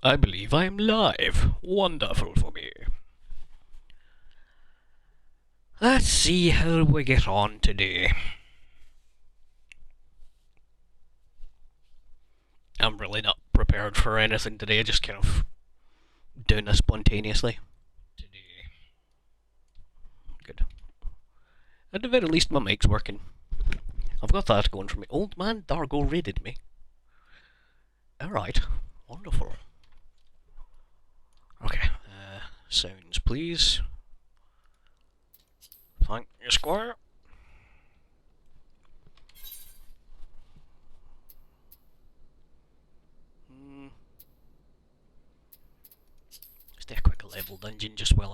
I believe I am live. Wonderful for me. Let's see how we get on today. I'm really not prepared for anything today, just kind of doing this spontaneously. Today. Good. At the very least, my mic's working. I've got that going for me. Old man Dargo raided me. Alright. Wonderful. Okay. Sounds, please. Thank you, Squire. Let's do a quick level dungeon just while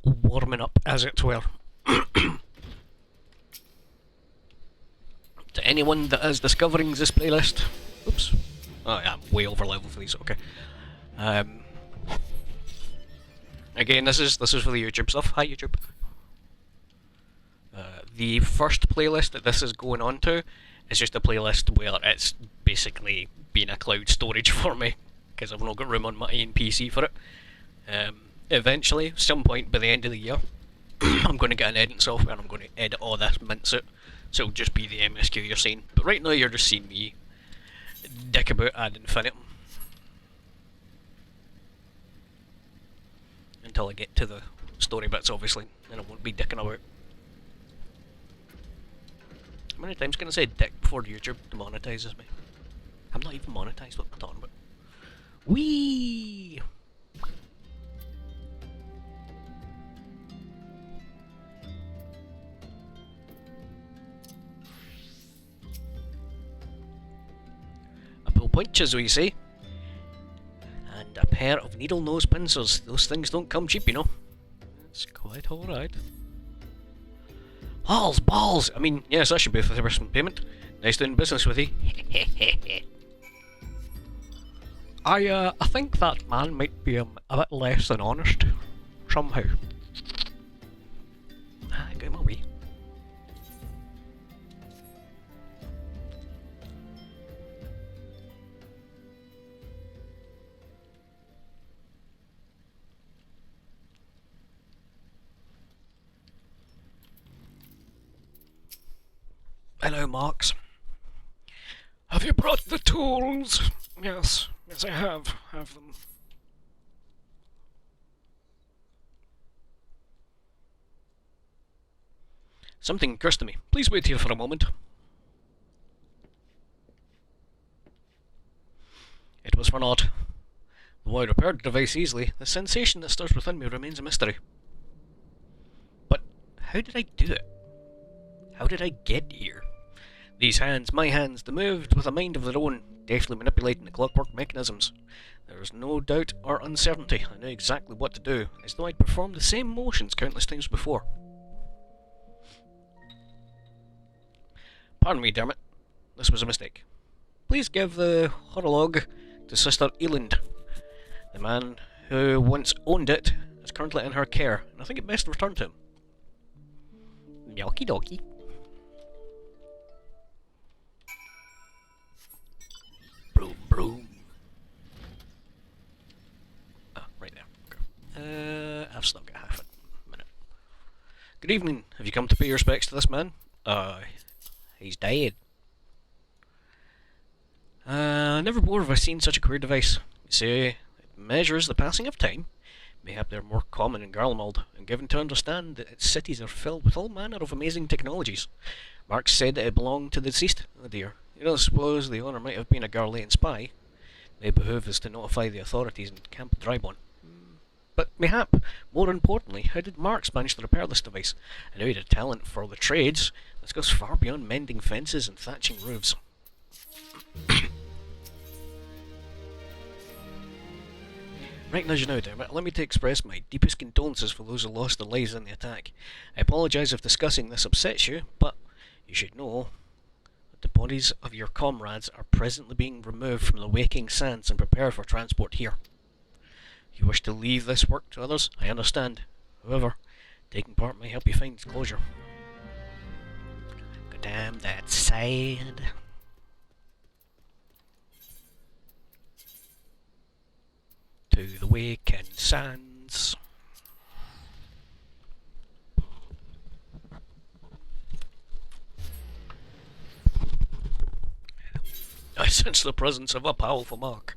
I'm warming up, as it were. To anyone that is discovering this playlist, oops, oh yeah, I'm way over level for these. Okay. Again, this is for the YouTube stuff. Hi YouTube. The first playlist that this is going on to is just a playlist where it's basically been a cloud storage for me because I've not got room on my main PC for it. Eventually, some point by the end of the year, I'm going to get an editing software and I'm going to edit all this, mince it, so it'll just be the MSQ you're seeing. But right now you're just seeing me dick about ad infinitum until I get to the story bits, obviously, and I won't be dicking about. How many times can I say dick before YouTube demonetizes me? I'm not even monetized, what am I talking about? Whee! A pull punch, as we say. And a pair of needle nose pincers. Those things don't come cheap, you know. It's quite alright. Balls! I mean, yes, that should be a 50% payment. Nice doing business with you. I think that man might be a bit less than honest. Somehow. Get him away. Hello, Marks. Have you brought the tools? Yes, I have them. Something occurs to me. Please wait here for a moment. It was for naught. Though I repaired the device easily, the sensation that stirs within me remains a mystery. But how did I do it? How did I get here? These hands, my hands, they moved with a mind of their own, deftly manipulating the clockwork mechanisms. There was no doubt or uncertainty. I knew exactly what to do, as though I'd performed the same motions countless times before. Pardon me, Dermot. This was a mistake. Please give the horologe to Sister Eland. The man who once owned it is currently in her care, and I think it best return to him. Okie dokie. Broom, broom. Right there. Okay. I've still got half a minute. Good evening. Have you come to pay your respects to this man? He's dead. Never before have I seen such a queer device. You see, it measures the passing of time. Mayhap they're more common in Garlemald, and given to understand that its cities are filled with all manner of amazing technologies. Marx said that it belonged to the deceased. Oh dear. You don't suppose the owner might have been a Garlean spy? It may behoove us to notify the authorities in Camp Drybon. But mayhap, more importantly, how did Marx manage to repair this device? I know he had a talent for the trades. This goes far beyond mending fences and thatching roofs. Right as you know, Dermot, allow me to express my deepest condolences for those who lost their lives in the attack. I apologise if discussing this upsets you, but you should know that the bodies of your comrades are presently being removed from the waking sands and prepared for transport here. If you wish to leave this work to others, I understand. However, taking part may help you find closure. God damn, that's sad. the Waking Sands. I sense the presence of a powerful mark.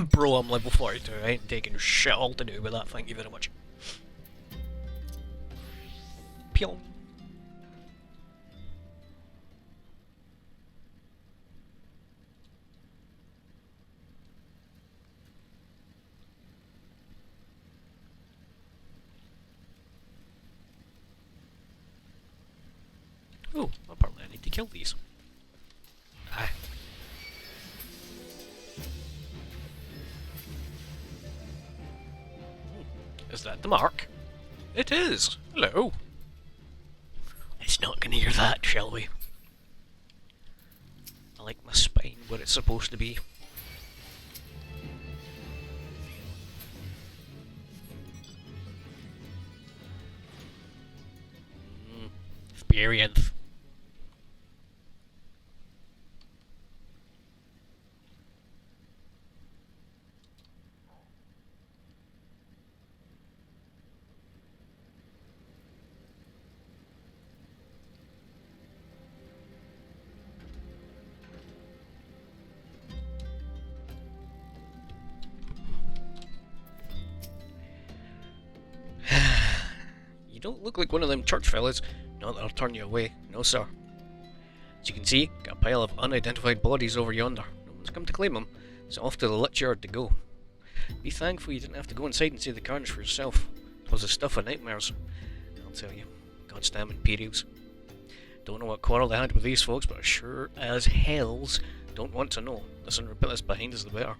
Bro, I'm level 42. I ain't taking shit all to do with that, thank you very much. Pyong. Oh, apparently I need to kill these. Ah. Is that the mark? It is! Hello! It's not gonna hear that, shall we? I like my spine where it's supposed to be. Experience. You don't look like one of them church fellas. Not that I'll turn you away. No, sir. As you can see, got a pile of unidentified bodies over yonder. No one's come to claim them, so off to the lich yard to go. Be thankful you didn't have to go inside and see the carnage for yourself. It was the stuff of nightmares. I'll tell you. God's damn Imperials. Don't know what quarrel they had with these folks, but I sure as hells don't want to know. The sooner we put this behind us, the better.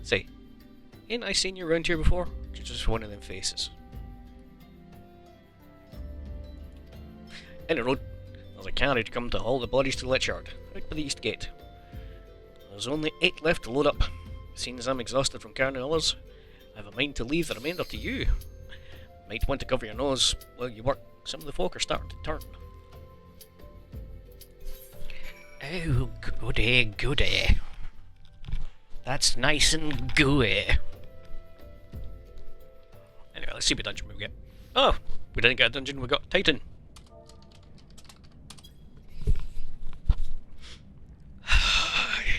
Say, ain't I seen you around here before? You're just one of them faces. In the road, there's a carriage come to haul the bodies to the lich yard, out by the east gate. There's only 8 left to load up. Seeing as I'm exhausted from carrying others, I have a mind to leave the remainder to you. Might want to cover your nose while you work. Some of the folk are starting to turn. Oh, goody, goody. That's nice and gooey. Anyway, let's see what dungeon we get. Oh, we didn't get a dungeon, we got Titan.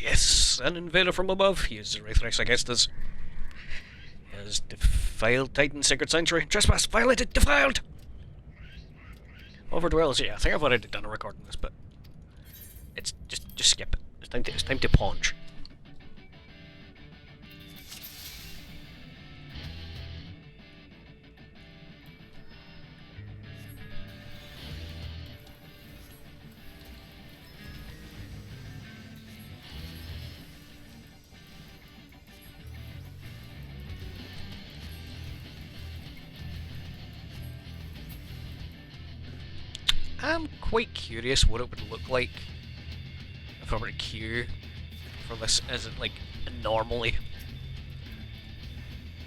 Yes, an invader from above. He is Wraithrex against us. He has defiled Titan's sacred sanctuary. Trespass, violated, defiled! Overdwells, yeah, I think I've already done a recording this, but it's just skip it. It's time to paunch. I'm quite curious what it would look like if I were to queue for this as it like normally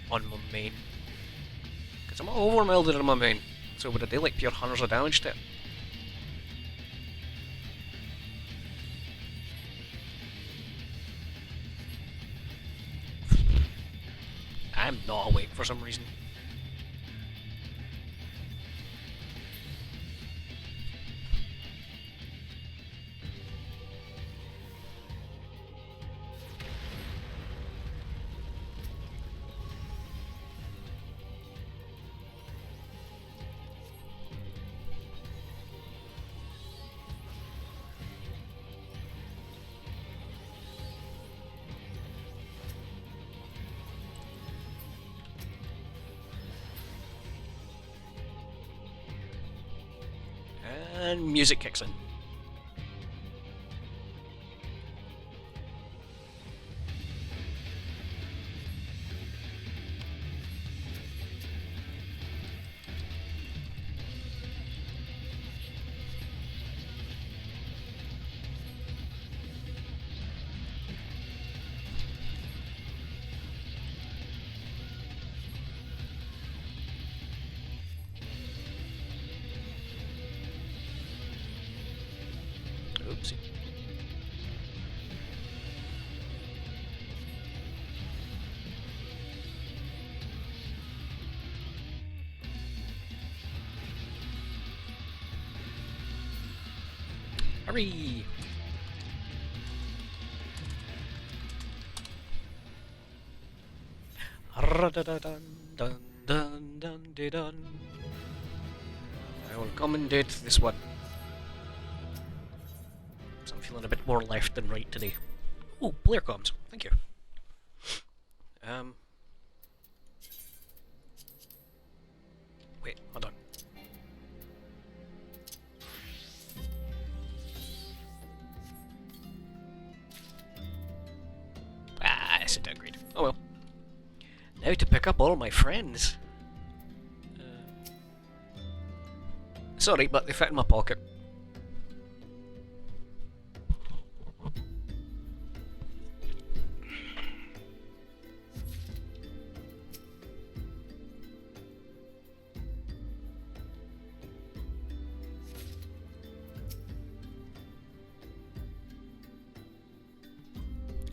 on my main. Because I'm overmelded on my main, so would I do like pure hundreds of damage to it? I'm not awake for some reason. And music kicks in. Hurry! Dun. I will commendate this one. So I'm feeling a bit more left than right today. Oh, Blair comes. Thank you. Wait, hold on. Yes, it agreed. Oh well. Now to pick up all my friends. Sorry, but they fit in my pocket.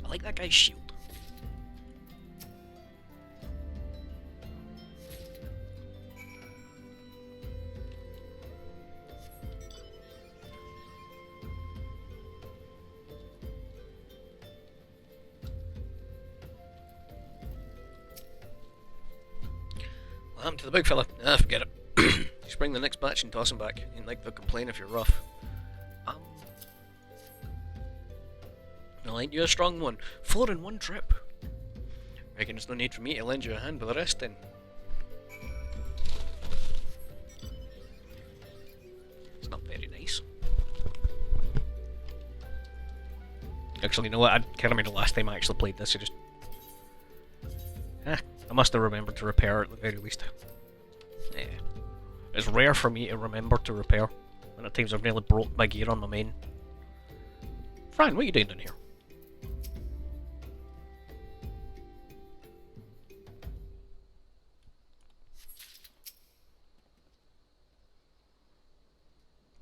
I like that guy's shield. I'm to the big fella. Forget it. Just bring the next batch and toss him back. Ain't like they'll complain if you're rough. I'll lend you a strong one. 4 in one trip. Reckon there's no need for me to lend you a hand with the rest then. It's not very nice. Actually, you know what? I can't remember the last time I actually played this. I must have remembered to repair at the very least. Yeah. It's rare for me to remember to repair. And at times I've nearly broke my gear on my main. Fran, what are you doing down here?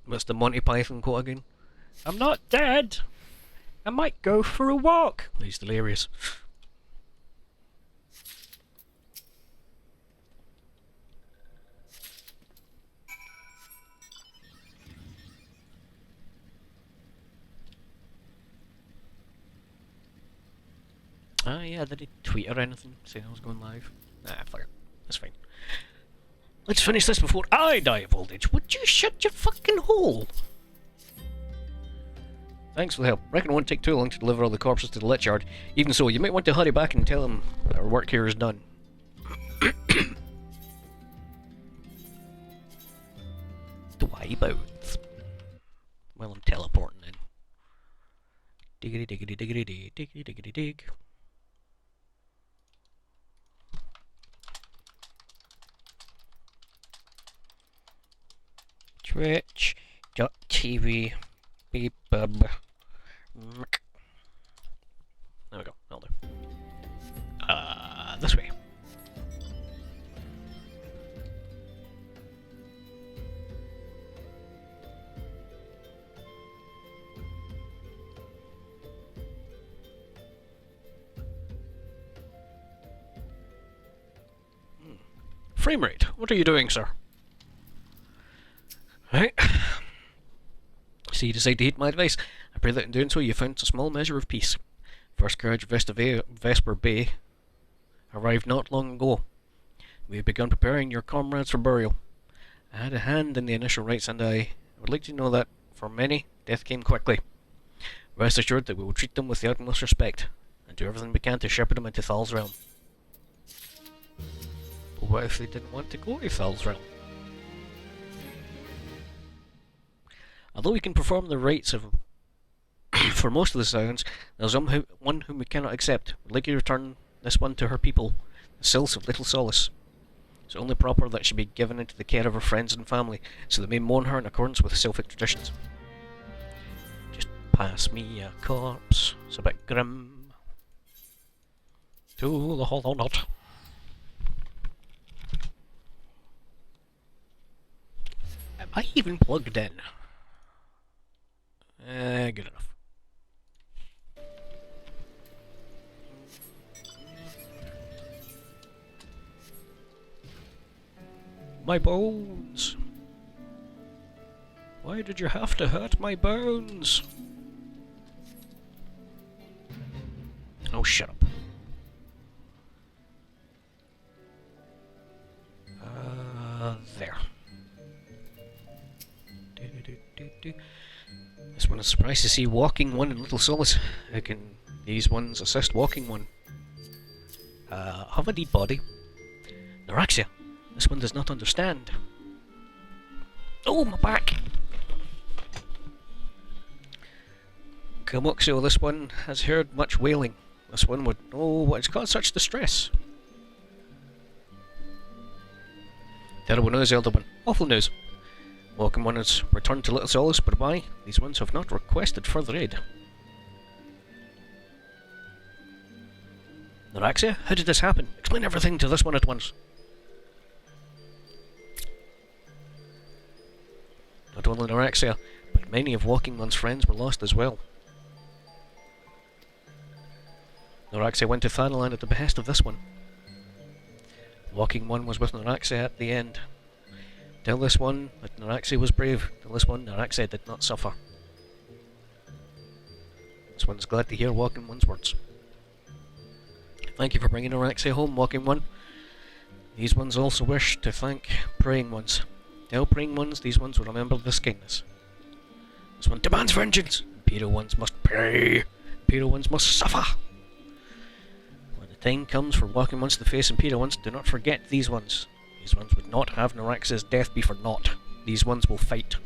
What's the Monty Python quote again? I'm not dead! I might go for a walk! He's delirious. Ah, yeah, did he tweet or anything saying I was going live? Nah, fuck it. That's fine. Let's finish this before I die of old age. Would you shut your fucking hole? Thanks for the help. Reckon it won't take too long to deliver all the corpses to the lich yard. Even so, you might want to hurry back and tell them our work here is done. The wipeouts. Well, I'm teleporting then. Diggity diggity diggity dig, diggity diggity dig. Twitch.tv beep bub. There we go, that'll do. This way. Frame rate, what are you doing, sir? Right. So you decide to heed my advice. I pray that in doing so you found a small measure of peace. First Carriage Vesper Bay arrived not long ago. We have begun preparing your comrades for burial. I had a hand in the initial rites, and I would like to know that, for many, death came quickly. Rest assured that we will treat them with the utmost respect, and do everything we can to shepherd them into Thal's realm. But what if they didn't want to go to Thal's realm? Although we can perform the rites of for most of the Scions, there's one whom we cannot accept. We'd like you to return this one to her people, the Sylphs of Little Solace. It's only proper that she be given into the care of her friends and family, so they may mourn her in accordance with Sylphic traditions. Just pass me a corpse, it's a bit grim. To the hollow knot. Am I even plugged in? Good enough. My bones! Why did you have to hurt my bones? Oh, shut up. There. This one is surprised to see walking one in Little Solace. How can these ones assist walking one? Have a deep body. Neuraxia. This one does not understand. Oh, my back! Kamuxio, this one has heard much wailing. This one would know what has caused such distress. Terrible news, Elder One. Awful news. Walking one has returned to Little Solace, but why? These ones have not requested further aid. Neuraxia, how did this happen? Explain everything to this one at once. Not only Neuraxia, but many of Walking One's friends were lost as well. Neuraxia went to Thanalan at the behest of this one. Walking One was with Neuraxia at the end. Tell this one that Neuraxia was brave. Tell this one Neuraxia did not suffer. This one's glad to hear Walking One's words. Thank you for bringing Neuraxia home, Walking One. These ones also wish to thank Praying Ones. Tell Praying Ones these ones will remember this kindness. This one demands vengeance. Imperial Ones must pay. Imperial Ones must suffer. When the time comes for Walking Ones to face Imperial Ones, do not forget these ones. These ones would not have Neuraxia's death be for naught. These ones will fight.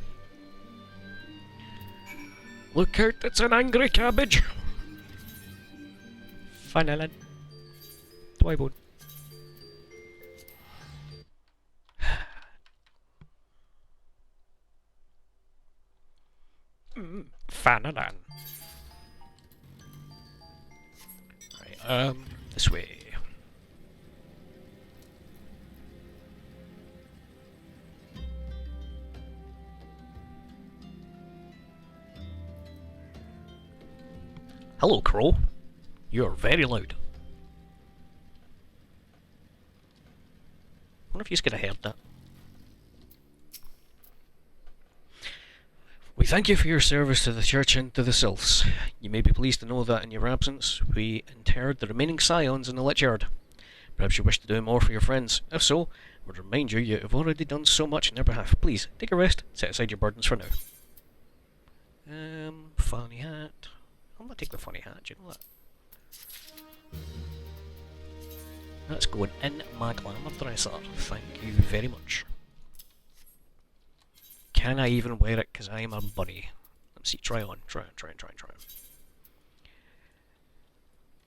Look out, it's an angry cabbage! Thanalan. Dwybone. Thanalan. Right, this way. Hello, Crow. You're very loud. I wonder if you could have heard that. We thank you for your service to the church and to the sylphs. You may be pleased to know that in your absence, we interred the remaining scions in the lich yard. Perhaps you wish to do more for your friends. If so, I would remind you you have already done so much on their behalf. Please, take a rest, set aside your burdens for now. Funny hat. I'm gonna take the funny hat, do you know that? That's going in my glamour dresser. Thank you very much. Can I even wear it because I am a bunny? Let's see, try on. Try on.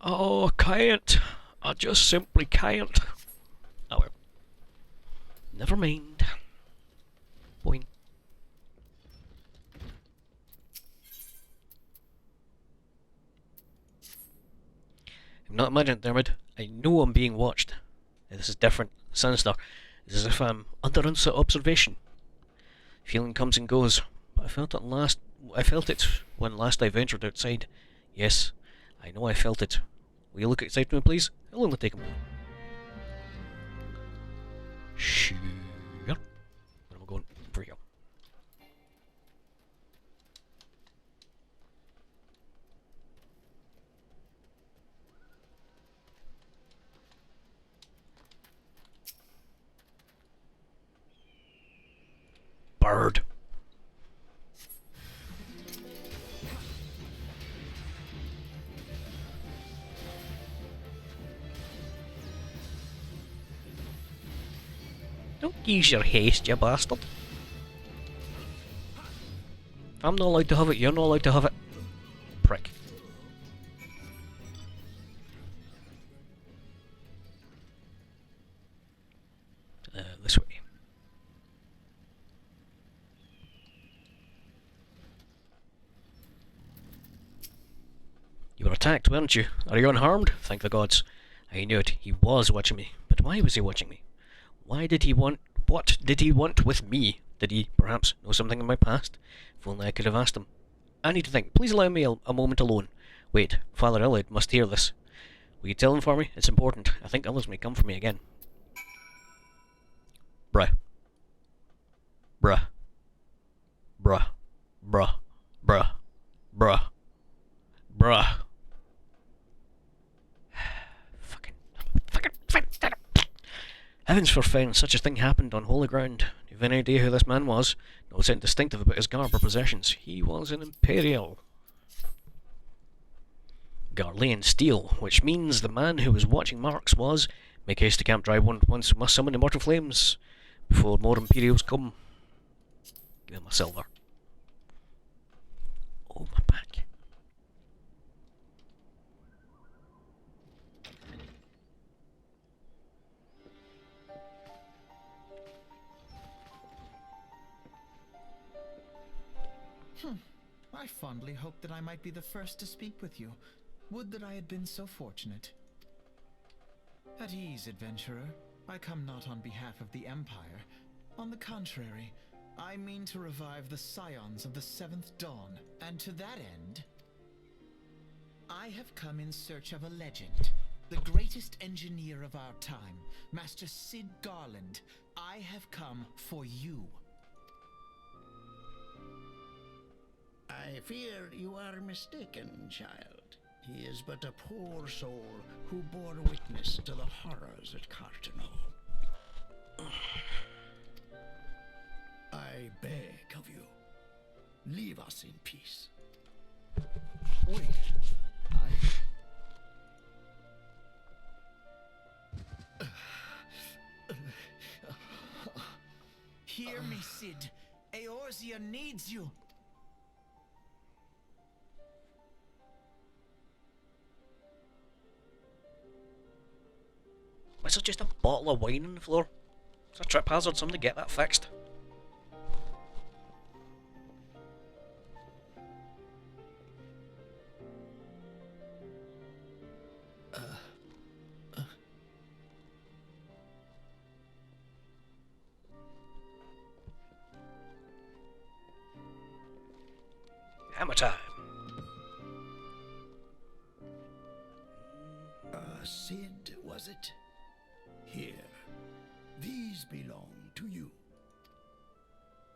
Oh, I can't. I just simply can't. Oh well. Never mind. Boing. I'm not imagining, Dermot. I know I'm being watched. This is different, sinister. It's as if I'm under observation. Feeling comes and goes. But I felt it when last I ventured outside. Yes, I know I felt it. Will you look outside for me, please? It'll only take a moment. Sure. Where am I going? Over here. Bird. Don't use your haste, you bastard. If I'm not allowed to have it, you're not allowed to have it. Prick. This way. You were attacked, weren't you? Are you unharmed? Thank the gods. I knew it. He was watching me. But why was he watching me? Why did he want... What did he want with me? Did he, perhaps, know something of my past? If only I could have asked him. I need to think. Please allow me a moment alone. Wait, Father Illid must hear this. Will you tell him for me? It's important. I think others may come for me again. Bruh. Bruh. Bruh. Bruh. Bruh. Bruh. Fucking. Fucking. Heavens forfend, such a thing happened on holy ground. You've any idea who this man was? No something distinctive about his garb or possessions. He was an Imperial. Garlean steel, which means the man who was watching Marks was. Make haste to Camp Dry One once must summon immortal flames before more Imperials come. Give him my silver. Oh, my back. I fondly hoped that I might be the first to speak with you. Would that I had been so fortunate. At ease, adventurer. I come not on behalf of the Empire. On the contrary, I mean to revive the scions of the Seventh Dawn, and to that end, I have come in search of a legend. The greatest engineer of our time, Master Cid Garland. I have come for you. I fear you are mistaken, child. He is but a poor soul who bore witness to the horrors at Carteneau. I beg of you, leave us in peace. Wait, Hear me, Cid. Eorzea needs you. Is there just a bottle of wine on the floor? It's a trip hazard, somebody get that fixed. Hammer time. Cid, was it? Here, these belong to you.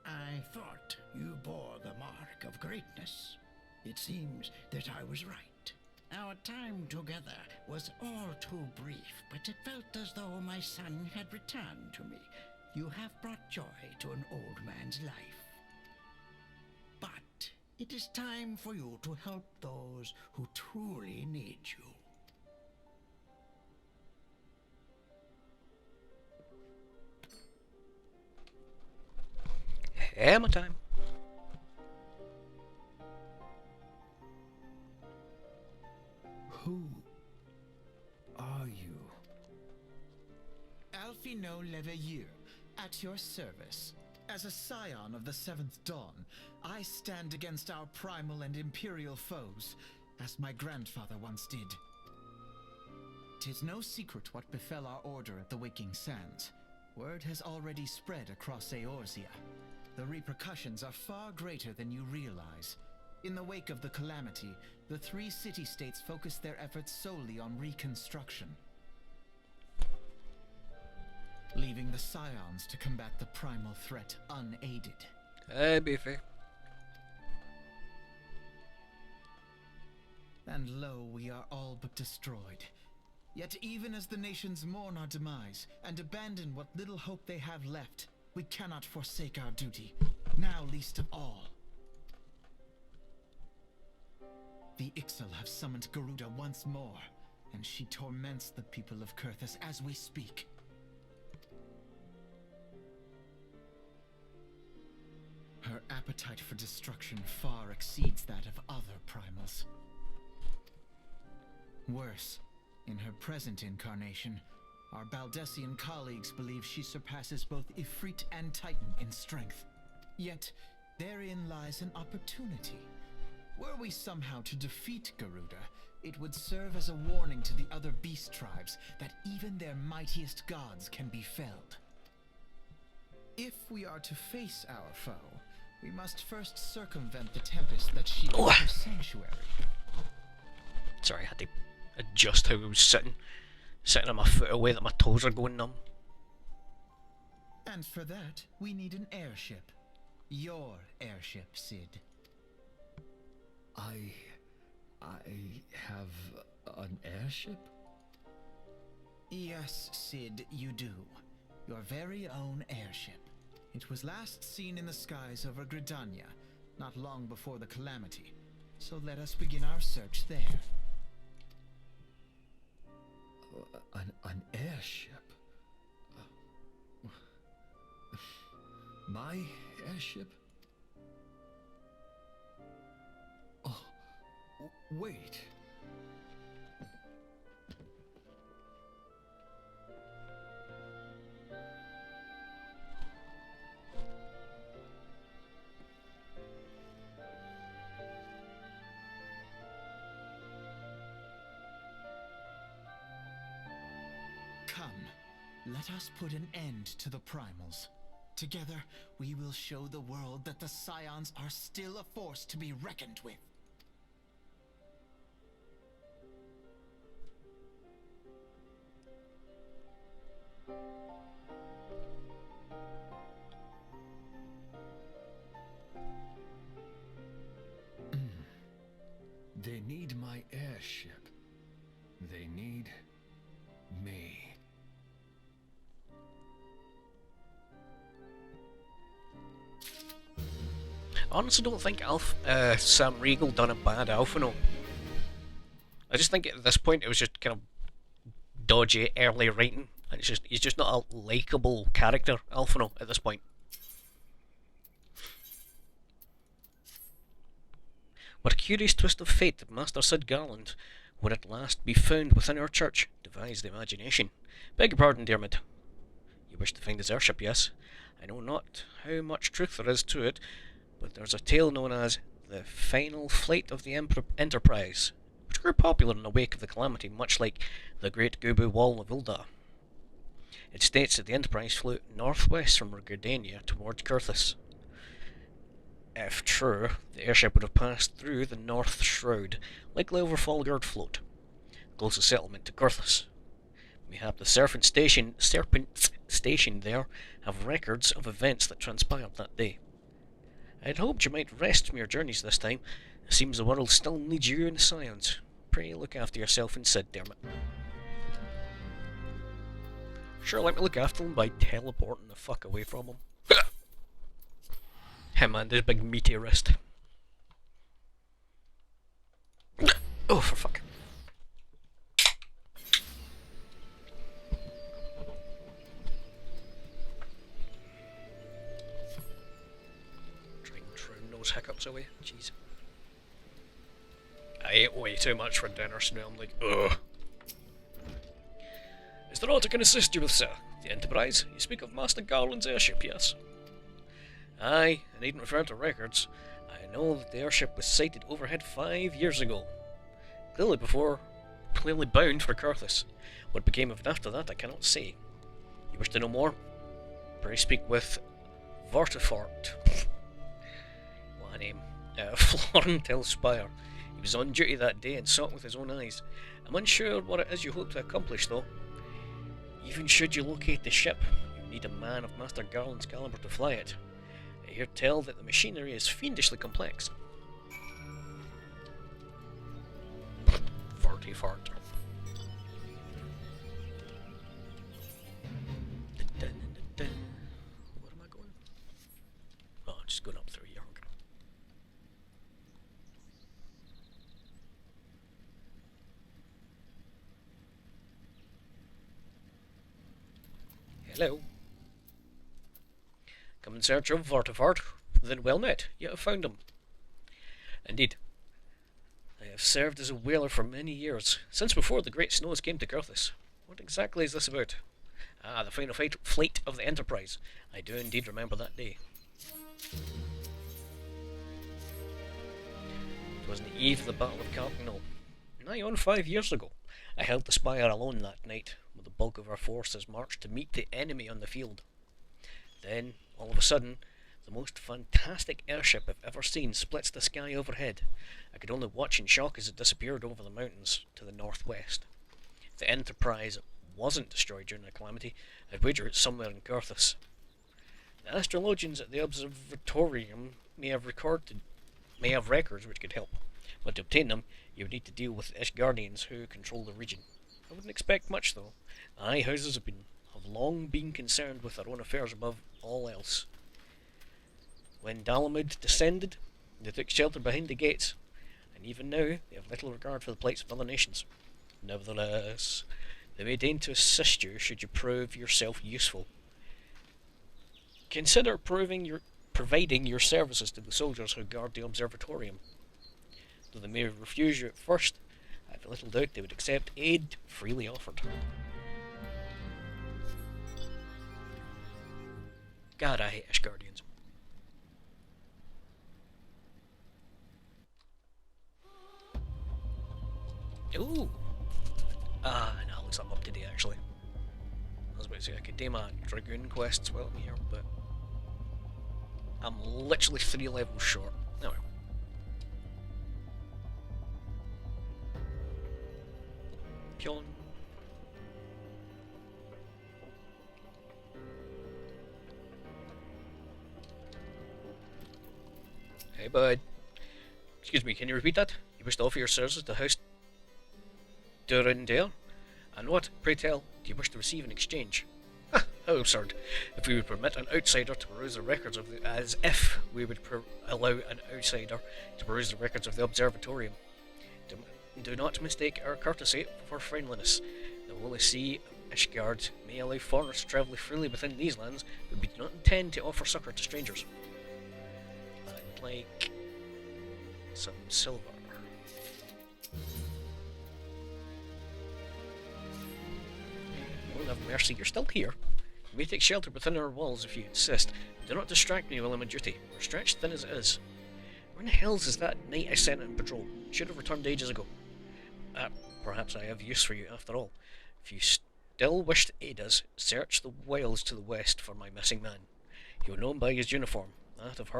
I thought you bore the mark of greatness. It seems that I was right. Our time together was all too brief, but it felt as though my son had returned to me. You have brought joy to an old man's life. But it is time for you to help those who truly need you. Hammer time. Who are you? Alphino Leveilleur, at your service. As a scion of the Seventh Dawn, I stand against our primal and imperial foes, as my grandfather once did. 'Tis no secret what befell our order at the Waking Sands. Word has already spread across Eorzea. The repercussions are far greater than you realize. In the wake of the calamity, the three city-states focused their efforts solely on reconstruction, leaving the scions to combat the primal threat unaided. Hey, Beefy. And lo, we are all but destroyed. Yet even as the nations mourn our demise and abandon what little hope they have left, we cannot forsake our duty, now least of all. The Ixal have summoned Garuda once more, and she torments the people of Kurthus as we speak. Her appetite for destruction far exceeds that of other primals. Worse, in her present incarnation, our Baldessian colleagues believe she surpasses both Ifrit and Titan in strength. Yet, therein lies an opportunity. Were we somehow to defeat Garuda, it would serve as a warning to the other beast tribes that even their mightiest gods can be felled. If we are to face our foe, we must first circumvent the tempest that shields her sanctuary. Sorry, I had to adjust how I was sitting on my foot away that my toes are going numb. And for that, we need an airship. Your airship, Sid. I have an airship? Yes, Sid, you do. Your very own airship. It was last seen in the skies over Gridania, not long before the calamity. So let us begin our search there. An airship? My airship? Oh, wait. Come, let us put an end to the primals. Together, we will show the world that the Scions are still a force to be reckoned with. They need my airship. They need me. I honestly don't think Sam Riegel done a bad Alphino. I just think at this point it was just kind of dodgy early writing, and he's just not a likable character, Alphino, at this point. What a curious twist of fate that Master Sid Garland would at last be found within our church, devised the imagination. Beg your pardon, Dermot. You wish to find his airship, yes? I know not how much truth there is to it, but there's a tale known as the Final Flight of the Enterprise, which grew popular in the wake of the calamity, much like the Great Gubu Wall of Ulda. It states that the Enterprise flew northwest from Gridania towards Kurthus. If true, the airship would have passed through the North Shroud, likely over Falgard Float, closest settlement to Kurthus. Mayhap the Serpent Station there have records of events that transpired that day. I'd hoped you might rest from your journeys this time. It seems the world still needs you and the Scions. Pray look after yourself and Sid, Dermot. Sure, let me look after him by teleporting the fuck away from him. Him and his big meaty wrist. Oh, for fuck. Try and drown those hiccups away. Jeez. I ate way too much for dinner, so now I'm like, ugh. Is there aught I can assist you with, sir? The Enterprise? You speak of Master Garland's airship, yes? Aye, I needn't refer to records. I know that the airship was sighted overhead 5 years ago. Clearly bound for Kurthus. What became of it after that, I cannot say. You wish to know more? Pray speak with Vortifort. What a name. Florentil Spire. He was on duty that day and saw it with his own eyes. I'm unsure what it is you hope to accomplish, though. Even should you locate the ship, you need a man of Master Garland's caliber to fly it. I hear tell that the machinery is fiendishly complex. Vortifort. Where am I going? Oh, I'm just going up through here. Hello. Come in search of Vortifort. Then well met, you have found him. Indeed. I have served as a whaler for many years, since before the Great Snows came to Kurthus. What exactly is this about? Ah, the final flight of the Enterprise. I do indeed remember that day. It was on the eve of the Battle of Carknal, nigh on 5 years ago. I held the Spire alone that night, with the bulk of our forces marched to meet the enemy on the field. Then, all of a sudden, the most fantastic airship I've ever seen splits the sky overhead. I could only watch in shock as it disappeared over the mountains to the northwest. If the Enterprise wasn't destroyed during the calamity, I'd wager it's somewhere in Kurthus. The astrologians at the observatorium may have records which could help, but to obtain them, you would need to deal with the Ishgardians who control the region. I wouldn't expect much, though. The High Houses have long been concerned with their own affairs above all else. When Dalamud descended, they took shelter behind the gates, and even now they have little regard for the plights of other nations. Nevertheless, they may deign to assist you should you prove yourself useful. Consider providing your services to the soldiers who guard the observatorium. Though they may refuse you at first, I have little doubt they would accept aid freely offered. God, I hate Ishgardians. Ooh! No, looks like I'm up to date actually. I was about to say I could do my Dragoon quests while I'm here, but I'm literally 3 levels short. Oh well. Pyon. Hey bud. Excuse me, can you repeat that? You wish to offer your services to House Durendale? And what, pray tell, do you wish to receive in exchange? Ha! How absurd. If we would permit an outsider to peruse the records of the... As if we would allow an outsider to peruse the records of the observatorium. Do not mistake our courtesy for friendliness. The Holy See of Ishgard may allow foreigners to travel freely within these lands, but we do not intend to offer succor to strangers. I would like some silver. Lord have mercy, you're still here. You may take shelter within our walls if you insist, but do not distract me while I'm on duty. We're stretched thin as it is. Where in the hells is that knight I sent on patrol? Should have returned ages ago. Perhaps I have use for you after all. If you still wish to aid us, search the wilds to the west for my missing man. You will know him by his uniform, that of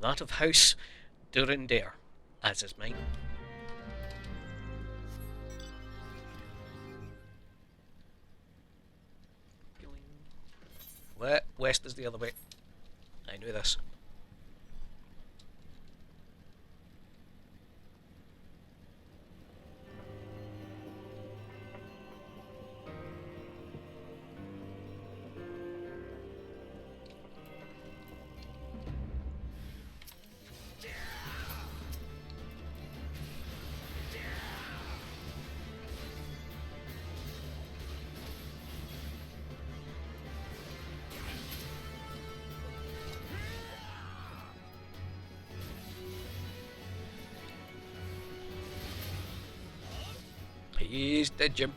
that of House Durendare, as is mine. West is the other way. I knew this. He's dead, Jim.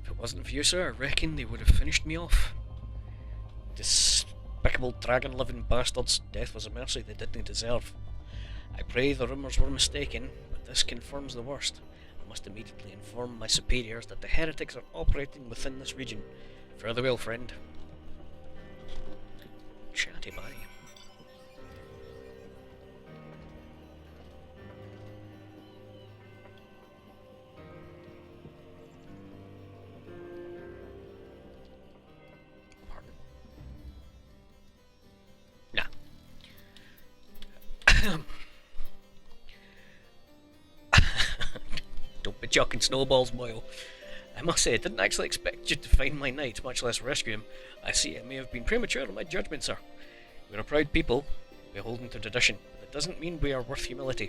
If it wasn't for you, sir, I reckon they would have finished me off. Despicable dragon-living bastards, death was a mercy they didn't deserve. I pray the rumours were mistaken, but this confirms the worst. I must immediately inform my superiors that the heretics are operating within this region. Fare thee well, friend. Chatty buddy. Pardon? Nah. Don't be chucking snowballs, Moyle. I must say, I didn't actually expect you to find my knight, much less rescue him. I see I may have been premature in my judgment, sir. We're a proud people, beholden to tradition, but that doesn't mean we are worth humility.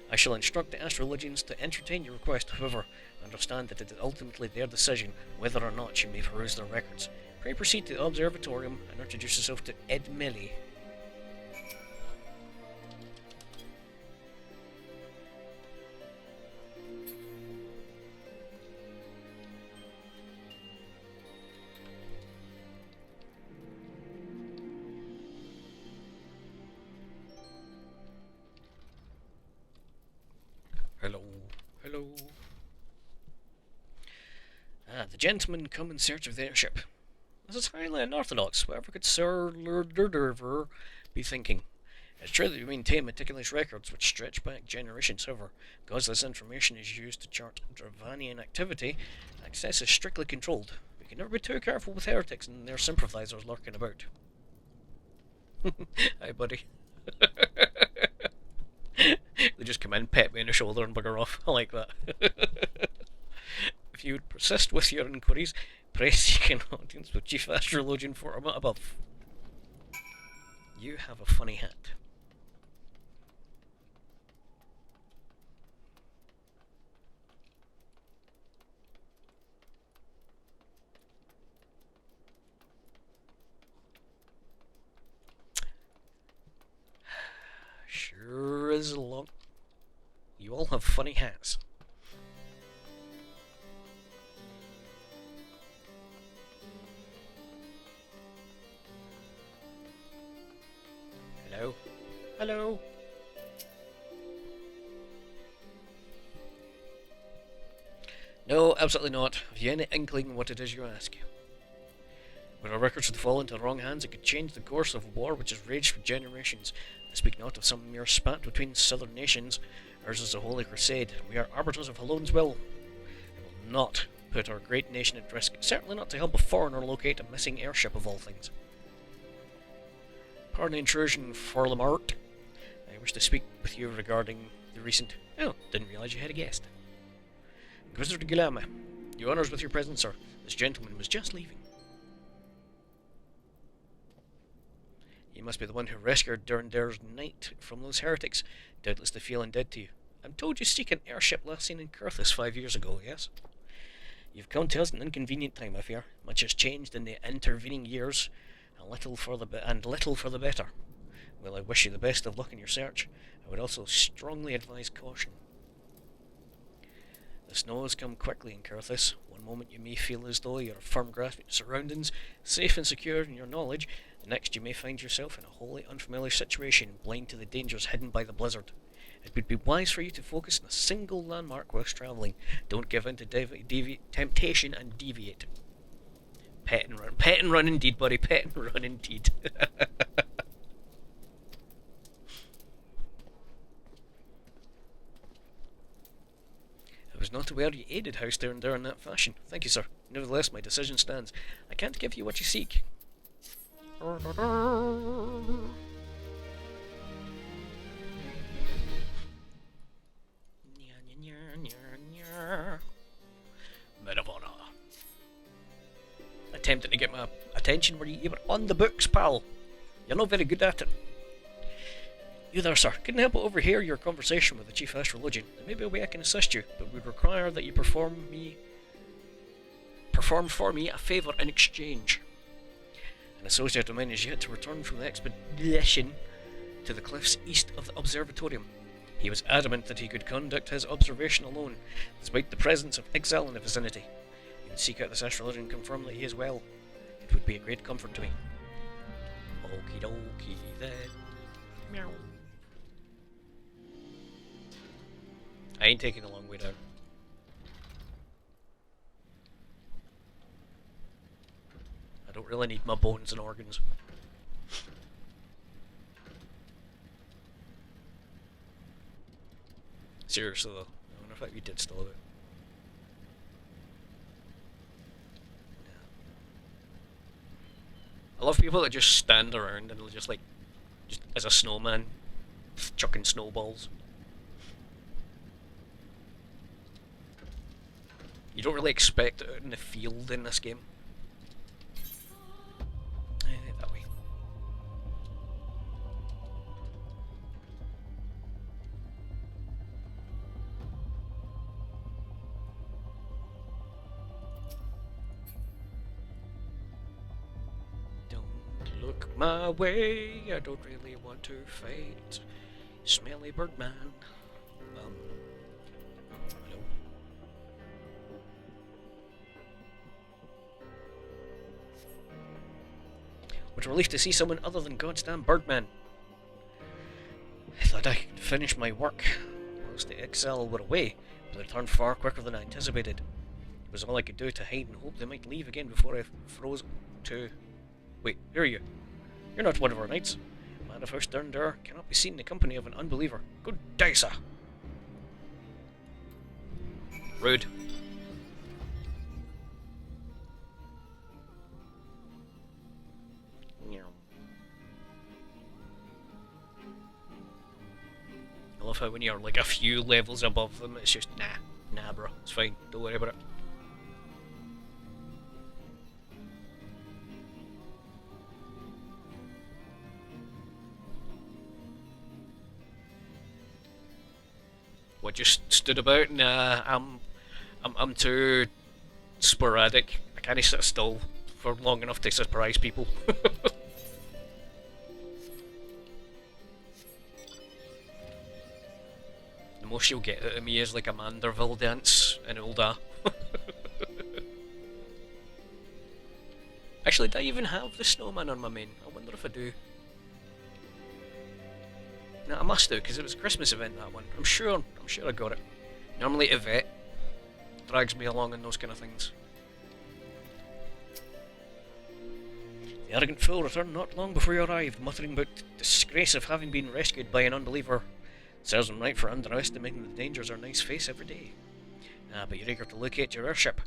I shall instruct the astrologians to entertain your request, however, understand that it is ultimately their decision whether or not you may peruse their records. Pray proceed to the observatorium and introduce yourself to Ed Melly. Hello, hello. The gentlemen come in search of their ship. This is highly unorthodox, whatever could Sir Lurderver be thinking? It's true that we maintain meticulous records which stretch back generations. However, because this information is used to chart Dravanian activity, access is strictly controlled. We can never be too careful with heretics and their sympathizers lurking about. Hi, buddy. They just come in, pet me on the shoulder and bugger off. I like that. If you would persist with your inquiries, press seek an audience with Chief Astrologian Fortimat above. You have a funny hat. Sure is a lot. You all have funny hats. Hello? Hello? No, absolutely not. Have you any inkling what it is you ask? When our records should fall into the wrong hands, it could change the course of a war which has raged for generations. I speak not of some mere spat between southern nations. Ours is a holy crusade. We are arbiters of Halone's will. We will not put our great nation at risk, certainly not to help a foreigner locate a missing airship of all things. Pardon the intrusion, Forlamart. I wish to speak with you regarding the recent... Oh, didn't realise you had a guest. Inquisitor Gulama, you honours with your presence, sir. This gentleman was just leaving. You must be the one who rescued Durander's knight from those heretics. Doubtless they feel indebted to you. I'm told you seek an airship last seen in Kurthus 5 years ago, yes? You've come to us at an inconvenient time, I fear. Much has changed in the intervening years, and little for the better. While I wish you the best of luck in your search, I would also strongly advise caution. The snow has come quickly in Kurthus. One moment you may feel as though you're a firm grasp of your surroundings, safe and secure in your knowledge. The next you may find yourself in a wholly unfamiliar situation, blind to the dangers hidden by the blizzard. It would be wise for you to focus on a single landmark whilst travelling. Don't give in to temptation and deviate. Pet and run indeed, buddy. Pet and run indeed. I was not aware you aided House Durandar in that fashion. Thank you, sir. Nevertheless, my decision stands. I can't give you what you seek. Meravona. Attempting to get my attention where you were on the books, pal. You're not very good at it. You there, sir. Couldn't help but overhear your conversation with the Chief Astrologian. There may be a way I can assist you, but would require that you perform for me a favour in exchange. An associate of mine is yet to return from the expedition to the cliffs east of the observatorium. He was adamant that he could conduct his observation alone, despite the presence of exile in the vicinity. You can seek out this astrologer and confirm that he is well. It would be a great comfort to me. Okie dokie then. Meow. I ain't taking a long way down. I don't really need my bones and organs. Seriously though, I wonder if we did still have it. Yeah. I love people that just stand around and just as a snowman, chucking snowballs. You don't really expect it out in the field in this game. That way. Don't look my way, I don't really want to fight. Smelly Birdman. Hello. What a relief to see someone other than Goddamn Birdman. I thought I could finish my work whilst the exile were away, but they returned far quicker than I anticipated. It was all I could do to hide and hope they might leave again before I froze to... Wait, who are you? You're not one of our knights. Man of House Durndar cannot be seen in the company of an unbeliever. Good day, sir. Rude. I love how when you're like a few levels above them, it's just nah bro, it's fine, don't worry about it. What, just stood about? Nah, I'm too sporadic. I can't sit still for long enough to surprise people. The most you'll get out of me is like a Manderville dance in Ul'dah. Actually, do I even have the snowman on my main? I wonder if I do. No, I must do, because it was a Christmas event, that one. I'm sure I got it. Normally Yvette drags me along in those kind of things. The arrogant fool returned not long before you arrived, muttering about the disgrace of having been rescued by an unbeliever. Serves him right for underestimating the dangers our knights face every day. But you're eager to locate your airship.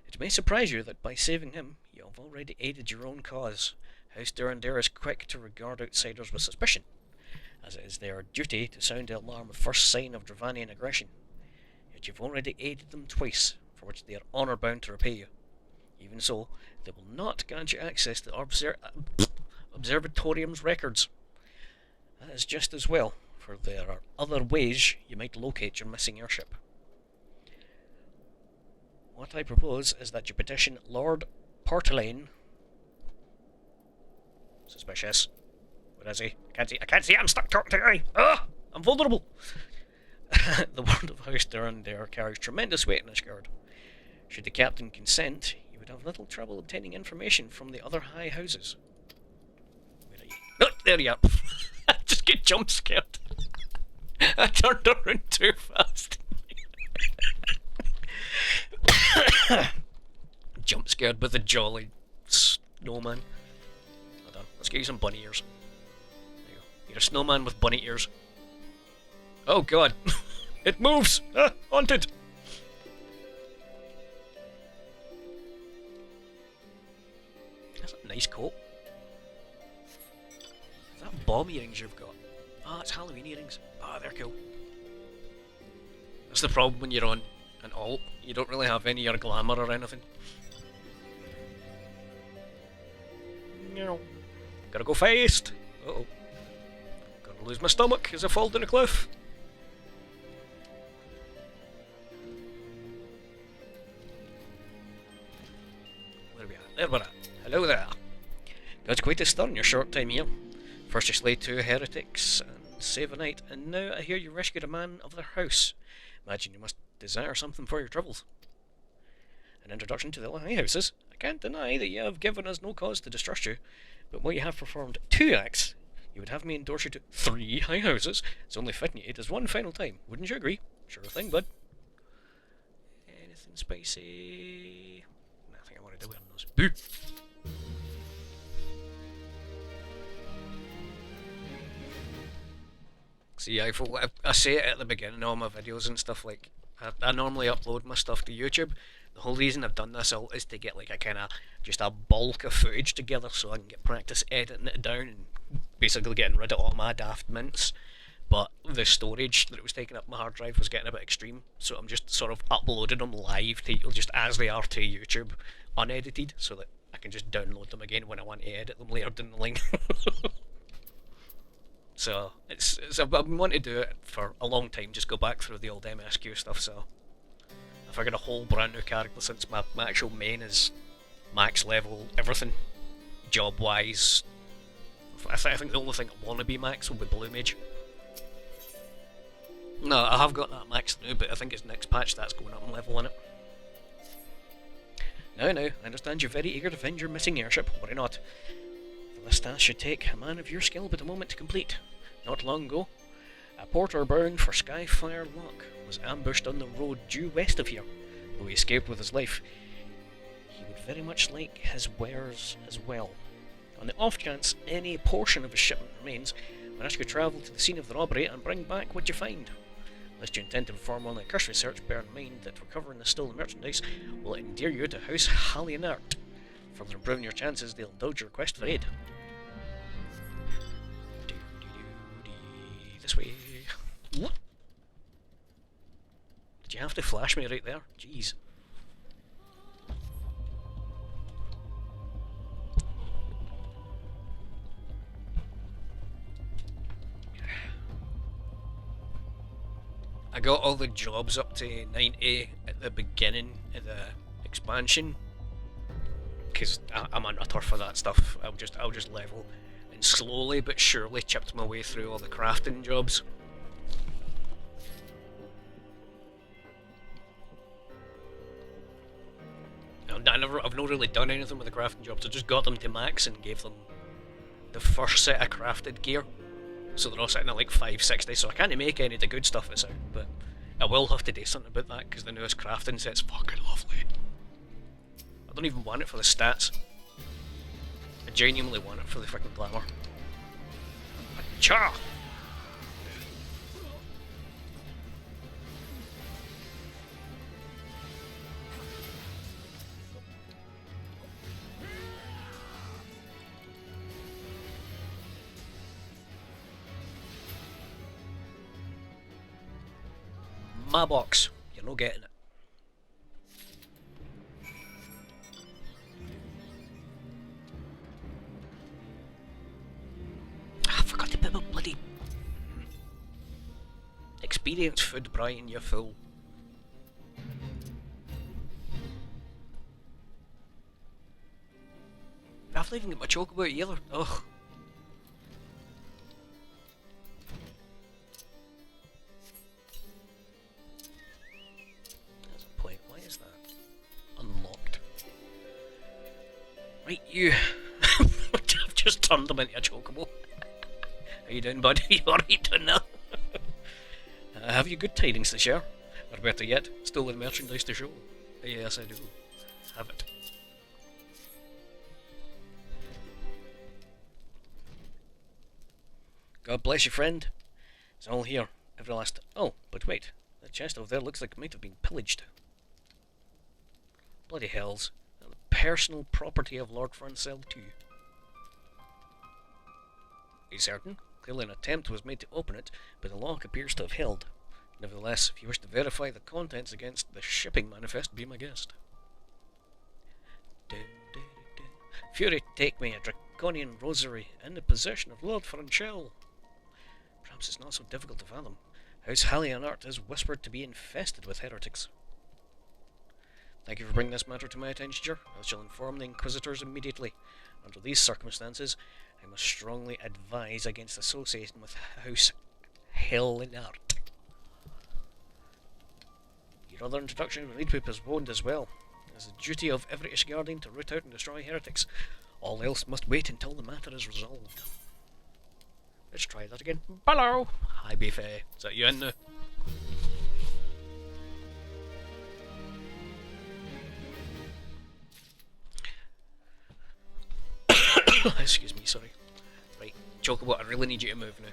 It may surprise you that by saving him, you have already aided your own cause. House Durandare is quick to regard outsiders with suspicion, as it is their duty to sound the alarm at first sign of Dravanian aggression. Yet you've already aided them twice, for which they are honour bound to repay you. Even so, they will not grant you access to the Observatorium's records. That is just as well, for there are other ways you might locate your missing airship. What I propose is that you petition Lord Portelaine. Suspicious. Where is he? I can't see, I'm stuck talking to the guy! Ah! I'm vulnerable! The word of House Durandare carries tremendous weight in this guard. Should the captain consent, you would have little trouble obtaining information from the other high houses. Where are you? Oh, there you are! I just get jump scared. I turned around too fast. Jump scared with a jolly snowman. Hold on, let's get you some bunny ears. There you go. You're a snowman with bunny ears. Oh god, it moves! Ah, haunted! That's a nice coat. Is that bomb earrings you've got? Ah, it's Halloween earrings. Ah, they're cool. That's the problem when you're on an alt. You don't really have any glamour or anything. No. Gotta go fast. Uh-oh. Gonna lose my stomach as I fall down a cliff. Where are we at? There we're at. Hello there. That's quite a stir in your short time here. First you slay 2 heretics and save a knight, and now I hear you rescued a man of their house. Imagine you must desire something for your troubles. An introduction to the high houses. I can't deny that you have given us no cause to distrust you, but while you have performed 2 acts, you would have me endorse you to 3 high houses. It's only fitting you does one final time. Wouldn't you agree? Sure thing, bud. Anything spicy? Nothing I want to do on those. Boo! See, I say it at the beginning of all my videos and stuff, like, I normally upload my stuff to YouTube. The whole reason I've done this all is to get like a kind of, just a bulk of footage together so I can get practice editing it down and basically getting rid of all my daft mints. But the storage that it was taking up my hard drive was getting a bit extreme, so I'm just sort of uploading them live to, just as they are to YouTube, unedited, so that I can just download them again when I want to edit them later down the line. So, I've been wanting to do it for a long time, just go back through the old MSQ stuff, so I figured a whole brand new character since my actual main is max level, everything, job-wise. I think the only thing I want to be max will be Blue Mage. No, I have got that max now, but I think it's next patch that's going up in level in it. Now, I understand you're very eager to find your missing airship, worry not. This task should take a man of your skill but a moment to complete. Not long ago, a porter bound for Skyfire Lock was ambushed on the road due west of here. Though he escaped with his life, he would very much like his wares as well. On the off chance any portion of his shipment remains, we ask you to travel to the scene of the robbery and bring back what you find. Lest you intend to perform only a cursory search, bear in mind that recovering the stolen merchandise will endear you to House Hallianart. Further improving your chances, they'll indulge your request for aid. This way. What? Did you have to flash me right there? Jeez. I got all the jobs up to 90 at the beginning of the expansion, because I'm a nutter for that stuff. I'll just level, and slowly but surely chipped my way through all the crafting jobs. I've not really done anything with the crafting jobs. I just got them to max and gave them the first set of crafted gear. So they're all sitting at like 560, so I can't make any of the good stuff that's out, but I will have to do something about that because the newest crafting set's fucking lovely. I don't even want it for the stats. I genuinely want it for the freaking glamour. Cha! My box. You're not getting it. I forgot to put my bloody experience food, Brian, you fool. I've not even got my chocobo either. Ugh. Right, you. I've just turned him into a chocobo. How you doing, bud? You alright doing that? Have you good tidings to share? Or better yet, stolen merchandise to show? Yes, I do. Have it. God bless you, friend. It's all here. Every last... Oh, but wait. The chest over there looks like it might have been pillaged. Bloody hells. Personal property of Lord Francel too. Are you certain? Clearly an attempt was made to open it, but the lock appears to have held. Nevertheless, if you wish to verify the contents against the shipping manifest, be my guest. Fury, take me, a draconian rosary, in the possession of Lord Francel. Perhaps it's not so difficult to fathom. House Hallianart is whispered to be infested with heretics. Thank you for bringing this matter to my attention, sir. I shall inform the Inquisitors immediately. Under these circumstances, I must strongly advise against associating with House Hallianart. Your other introduction will need to be postponed as well. It is the duty of every Ishgardian to root out and destroy heretics. All else must wait until the matter is resolved. Let's try that again. Hello! Hi, Beefy. Is that you in now? Excuse me, sorry. Right, Chocobo, I really need you to move now.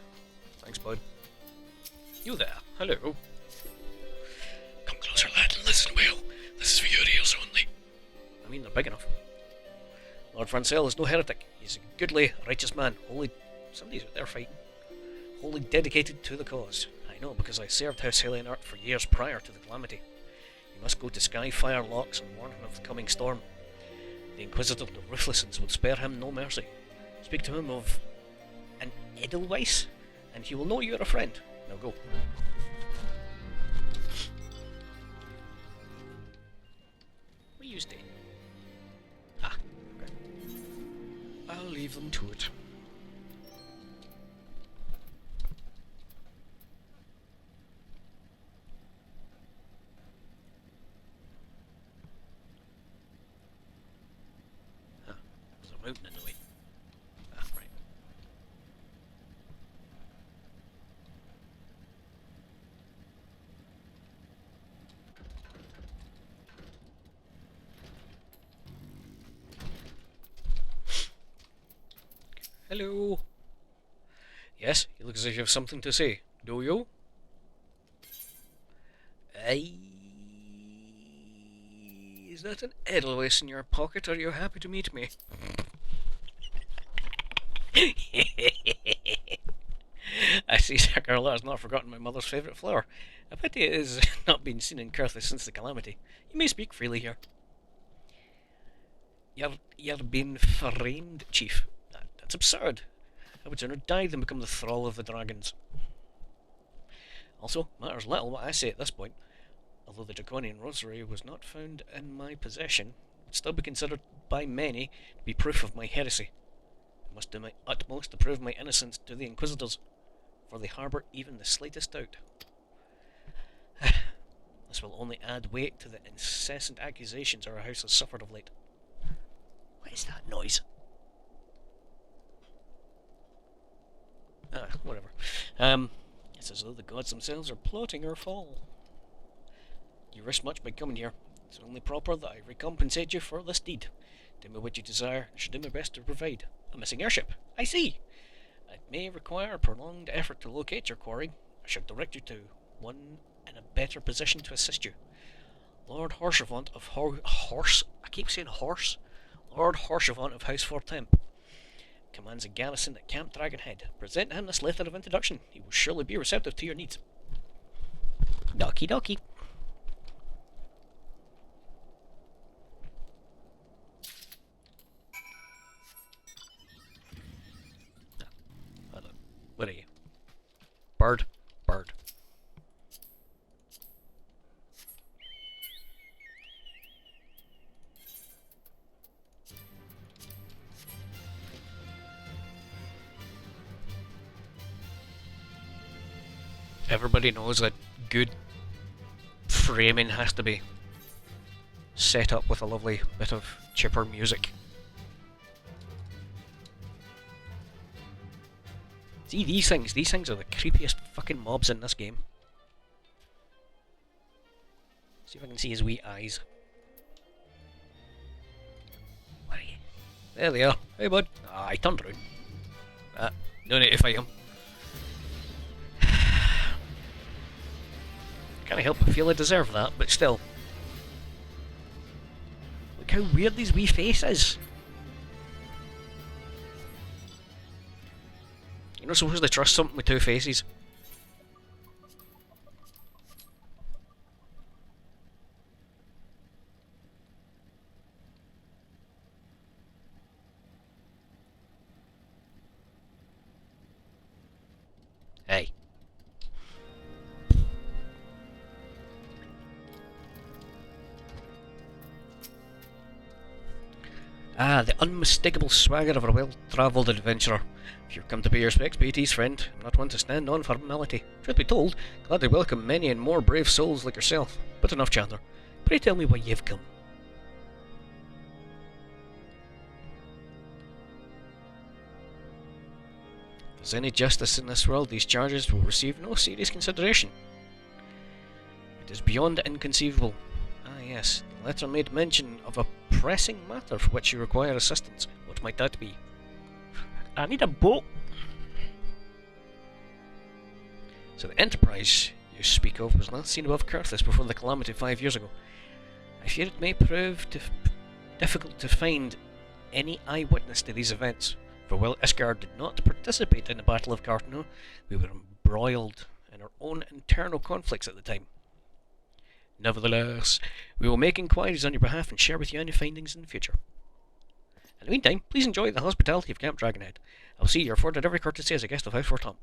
Thanks, bud. You there? Hello. Come closer, lad, and listen well. This is for your ears only. I mean, they're big enough. Lord Francel is no heretic. He's a goodly, righteous man. Wholly... Somebody's out there fighting. Wholly dedicated to the cause. I know, because I served House Hallianart for years prior to the calamity. You must go to Skyfire Locks and warn him of the coming storm. The Inquisitor, the Ruthless, will spare him no mercy. Speak to him of an Edelweiss, and he will know you are a friend. Now go. What you stay? Ah, okay. I'll leave them to it. Mountain in the way. Ah, right. Hello. Yes, you look as if you have something to say. Do you? Is that an Edelweiss in your pocket? Are you happy to meet me? I see Sir Carla has not forgotten my mother's favourite flower. I pity it has not been seen in Carthage since the calamity. You may speak freely here. You're being framed, Chief. That's absurd. I would sooner die than become the thrall of the dragons. Also, matters little what I say at this point. Although the Draconian Rosary was not found in my possession, it would still be considered by many to be proof of my heresy. I must do my utmost to prove my innocence to the Inquisitors, for they harbour even the slightest doubt. This will only add weight to the incessant accusations our house has suffered of late. What is that noise? Whatever. It's as though the gods themselves are plotting our fall. You risk much by coming here. It's only proper that I recompensate you for this deed. Do me what you desire, and shall do my best to provide. A missing airship. I see. It may require a prolonged effort to locate your quarry. I shall direct you to one in a better position to assist you. Lord Horsevant of Horse. I keep saying horse. Lord Horsevant of House Fortemp commands a garrison at Camp Dragonhead. Present him this letter of introduction. He will surely be receptive to your needs. Doki doki. What are you? Bird? Bird. Everybody knows that good framing has to be set up with a lovely bit of chipper music. See, these things are the creepiest fucking mobs in this game. See if I can see his wee eyes. Where are you? There they are. Hey bud. Ah, I turned around. No need to fight him. Can't help but feel I deserve that, but still. Look how weird these wee faces. You're not supposed to trust something with two faces. Hey. Ah, the unmistakable swagger of a well-travelled adventurer. If you've come to pay your respects, Beatty's friend, I'm not one to stand on formality. Truth be told, glad to welcome many and more brave souls like yourself. But enough chatter. Pray tell me why you've come. If there's any justice in this world, these charges will receive no serious consideration. It is beyond inconceivable. Ah yes, the letter made mention of a pressing matter for which you require assistance. What might that be? I need a boat. So the enterprise you speak of was last seen above Carthage before the calamity 5 years ago. I fear it may prove difficult to find any eyewitness to these events, for while Isgard did not participate in the Battle of Cartano, we were embroiled in our own internal conflicts at the time. Nevertheless, we will make inquiries on your behalf and share with you any findings in the future. In the meantime, please enjoy the hospitality of Camp Dragonhead. I will see you are afforded every courtesy as a guest of House Fortemp.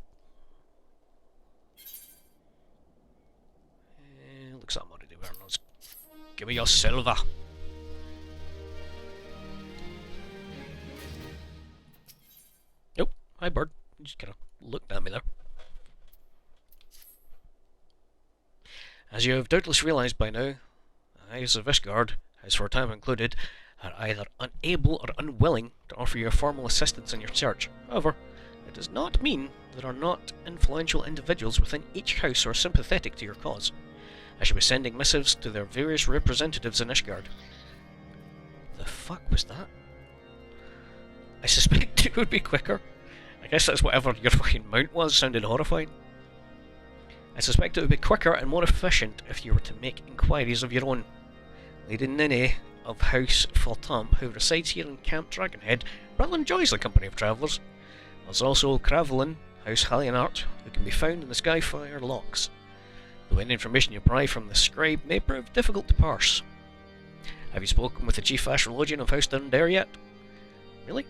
Looks like I'm already wearing those. Give me your silver. Nope. Hi, bird. You just kind of looked at me there. As you have doubtless realised by now, the House of Isgard, House Fortemp included, are either unable or unwilling to offer you formal assistance in your search. However, it does not mean there are not influential individuals within each house who are sympathetic to your cause. I shall be sending missives to their various representatives in Ishgard. The fuck was that? I suspect it would be quicker I guess that's whatever your fucking mount was, sounded horrifying. I suspect it would be quicker and more efficient if you were to make inquiries of your own. Lady Nene of House Fultham, who resides here in Camp Dragonhead, rather enjoys the company of travellers. There's also Cravelin, House Hallionart, who can be found in the Skyfire locks. Though any information you pry from the scribe may prove difficult to parse. Have you spoken with the Chief Astrologian of House Dundare yet? Really?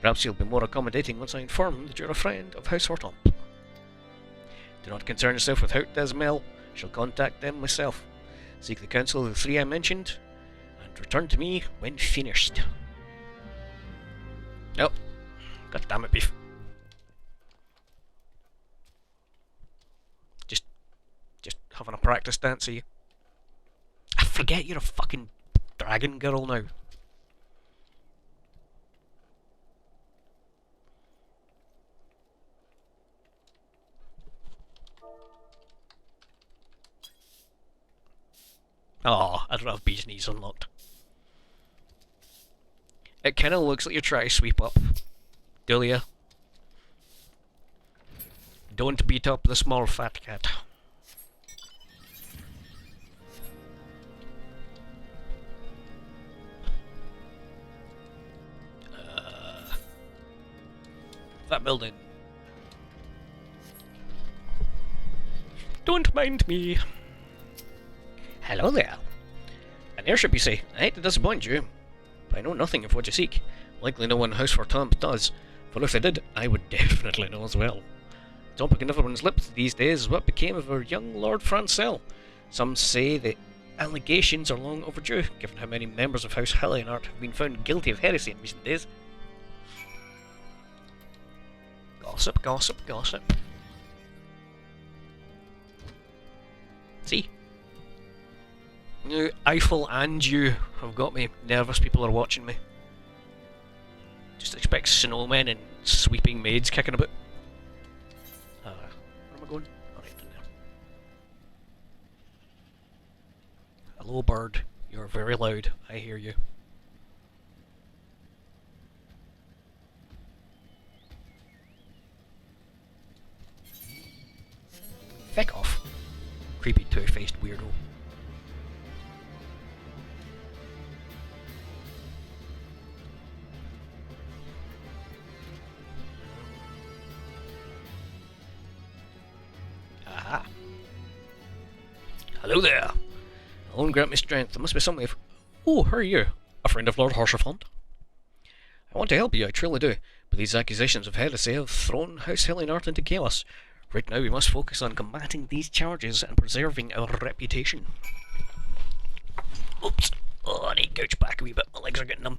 Perhaps you'll be more accommodating once I inform him that you're a friend of House Hortomp. Do not concern yourself with Hout Desmel. I shall contact them myself. Seek the counsel of the three I mentioned, and return to me when finished. Oh, god damn it, Beef. Just having a practice dance of you. I forget you're a fucking dragon girl now. Oh, I don't have bee's knees unlocked. It kinda looks like you're trying to sweep up. Dulia. Don't beat up the small fat cat. That building. Don't mind me. Hello there. An airship, you say? I hate to disappoint you, but I know nothing of what you seek. Likely no one in House Hortomp does, for if I did, I would definitely know as well. The topic on everyone's lips these days is what became of our young Lord Francel. Some say the allegations are long overdue, given how many members of House Hallionart have been found guilty of heresy in recent days. Gossip, gossip, gossip. See? Eiffel and you have got me nervous. People are watching me. Just expect snowmen and sweeping maids kicking about. Where am I going? Alright, in there. Hello, bird. You're very loud. I hear you. Feck off. Creepy two-faced weirdo. Aha. Hello there. Alone grant me strength. There must be some way. Oh, who are you? A friend of Lord Harsherfont? I want to help you, I truly do, but these accusations of heresy have thrown House Hallionart into chaos. Right now we must focus on combating these charges and preserving our reputation. Oops. Oh, I need to couch back a wee bit. My legs are getting numb.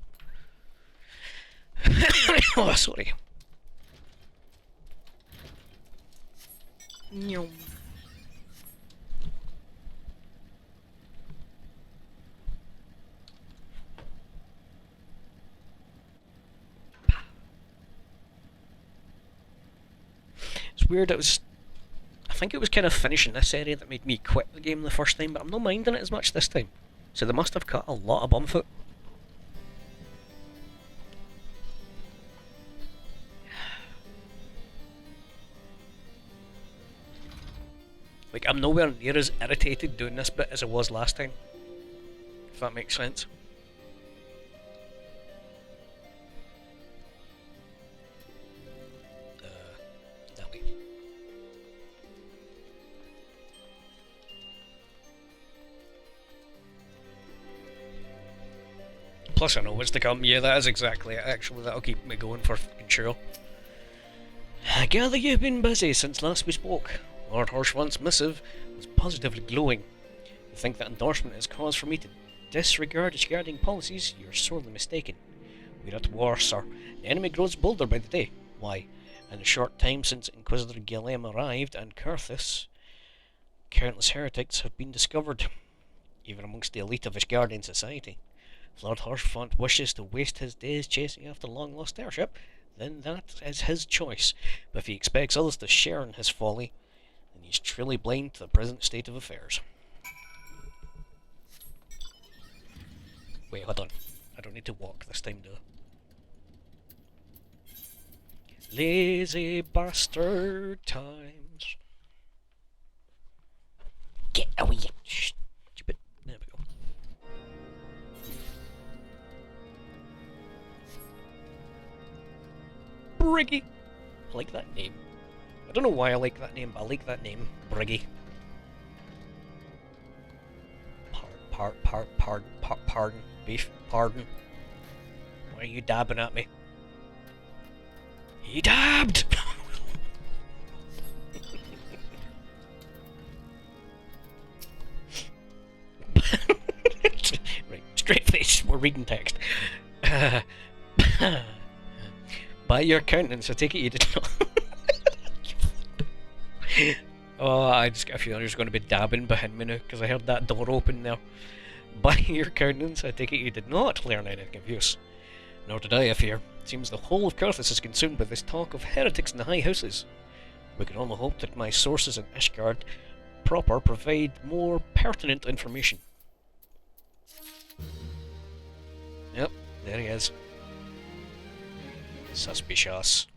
Oh, sorry. No. It's weird, I think it was kind of finishing this area that made me quit the game the first time, but I'm not minding it as much this time. So they must have cut a lot of Bumfoot. Like, I'm nowhere near as irritated doing this bit as I was last time. If that makes sense. That way. Plus I know what's to come. Yeah, that is exactly it, actually. That'll keep me going for fucking sure. I gather you've been busy since last we spoke. Lord Horshfont's missive was positively glowing. You think that endorsement is cause for me to disregard his guarding policies? You're sorely mistaken. We're at war, sir. The enemy grows bolder by the day. Why, in the short time since Inquisitor Guillem arrived and Curthis, countless heretics have been discovered, even amongst the elite of his guardian society. If Lord Horshfont wishes to waste his days chasing after long-lost airship, then that is his choice. But if he expects others to share in his folly, then he's truly blind to the present state of affairs. Wait, hold on. I don't need to walk this time, do I? Lazy bastard times. Get away, stupid. There we go. Briggy. I like that name. I don't know why I like that name, but I like that name. Briggy. Pardon. Beef. Pardon. Why are you dabbing at me? He dabbed! Right, straight face, we're reading text. By your countenance, I take it you did not. Oh, I just got a feeling there's going to be dabbing behind me now, because I heard that door open there. By your countenance, I take it you did not learn anything of use. Nor did I, I fear. It seems the whole of Carthus is consumed by this talk of heretics in the high houses. We can only hope that my sources in Ishgard proper provide more pertinent information. Yep, there he is. Suspicious.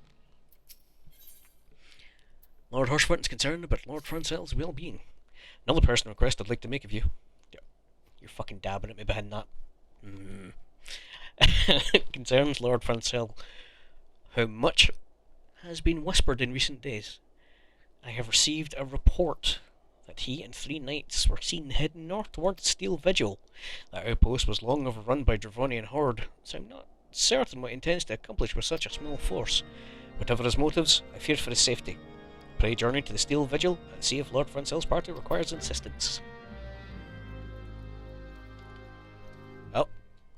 Lord Hirschwinton's concerned about Lord Francel's well-being. Another personal request I'd like to make of you. You're fucking dabbing at me behind that. Concerns Lord Francel. How much has been whispered in recent days. I have received a report that he and 3 knights were seen heading north towards Steel Vigil. That outpost was long overrun by Dravonian horde, so I'm not certain what he intends to accomplish with such a small force. Whatever his motives, I fear for his safety. Pray journey to the Steel Vigil and see if Lord Francel's party requires assistance. Oh,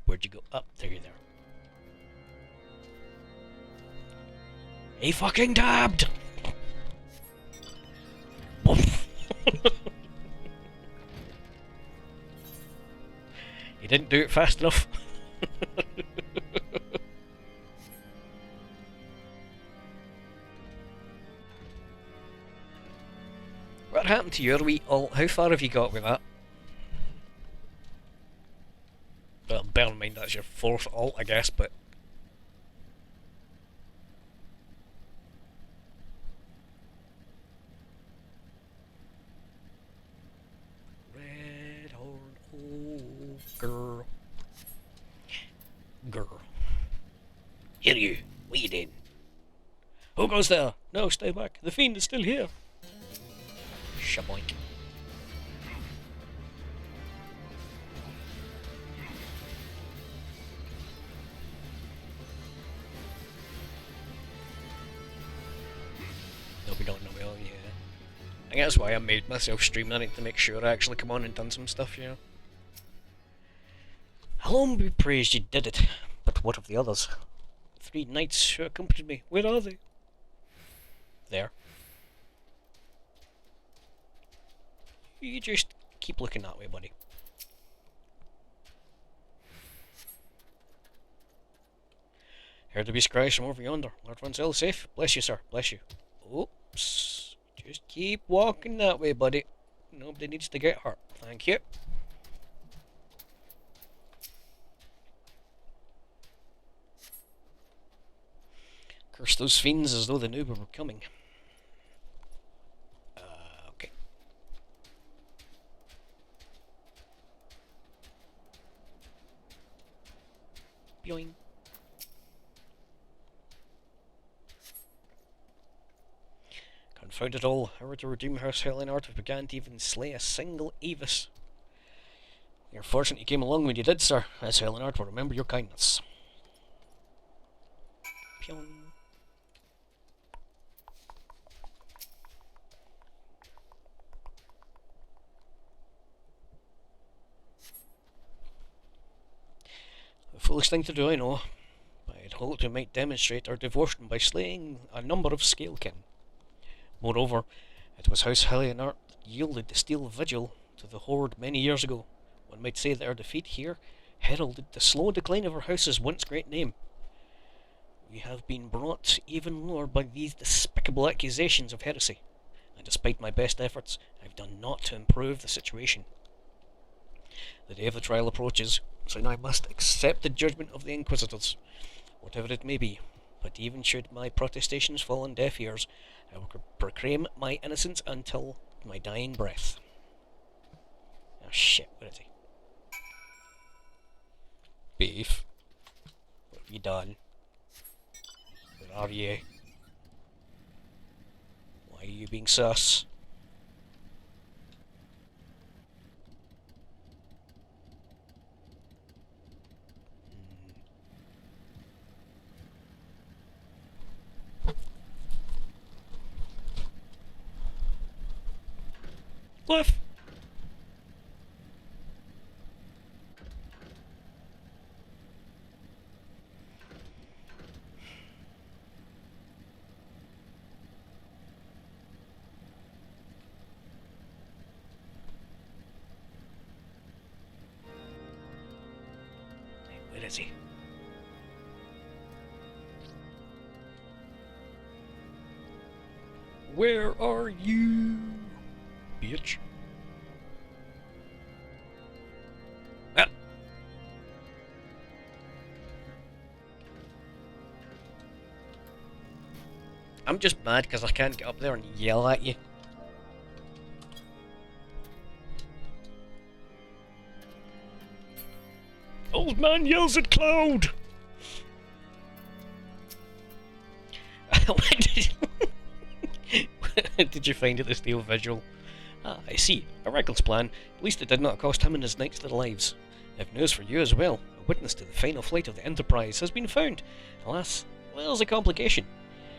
where'd you go? Up, there you're there. He fucking dabbed! He didn't do it fast enough. What happened to your wee ult? How far have you got with that? Well, bear in mind that's your 4th ult, I guess, but... Redhorn ogre. Grr. Here you, what you doing? Who goes there? No, stay back. The fiend is still here. Shaboink. No, we don't know. Well, yeah. I think that's why I made myself stream on it, to make sure I actually come on and done some stuff, you know. Alone be praised you did it, but what of the others? 3 knights who accompanied me, where are they? There. You just keep looking that way, buddy. Heard the beast cries from over yonder. Lord Francel's safe. Bless you, sir. Bless you. Oops. Just keep walking that way, buddy. Nobody needs to get hurt. Thank you. Curse those fiends as though they knew we were coming. Okay. Boing. Confound it all, how were to redeem House Helenard if we can't even slay a single Avis? You're fortunate you came along when you did, sir. As Helenard will remember your kindness. Pyong. A foolish thing to do, I know, but I'd hoped we might demonstrate our devotion by slaying a number of Scalekin. Moreover, it was House Helionart that yielded the Steel Vigil to the Horde many years ago. One might say that our defeat here heralded the slow decline of our house's once great name. We have been brought even lower by these despicable accusations of heresy, and despite my best efforts, I've done naught to improve the situation. The day of the trial approaches, so now I must accept the judgment of the Inquisitors, whatever it may be. But even should my protestations fall on deaf ears, I will proclaim my innocence until my dying breath. Oh shit, where is he? Beef. What have you done? Where are you? Why are you being sus? Cliff! Where is he? Where are you, bitch? Ah. I'm just mad because I can't get up there and yell at you. Old man yells at Cloud! Did you find it the steel visual? Ah, I see. A reckless plan. At least it did not cost him and his knights their lives. I have news for you as well. A witness to the final flight of the Enterprise has been found. Alas, well, there's a complication.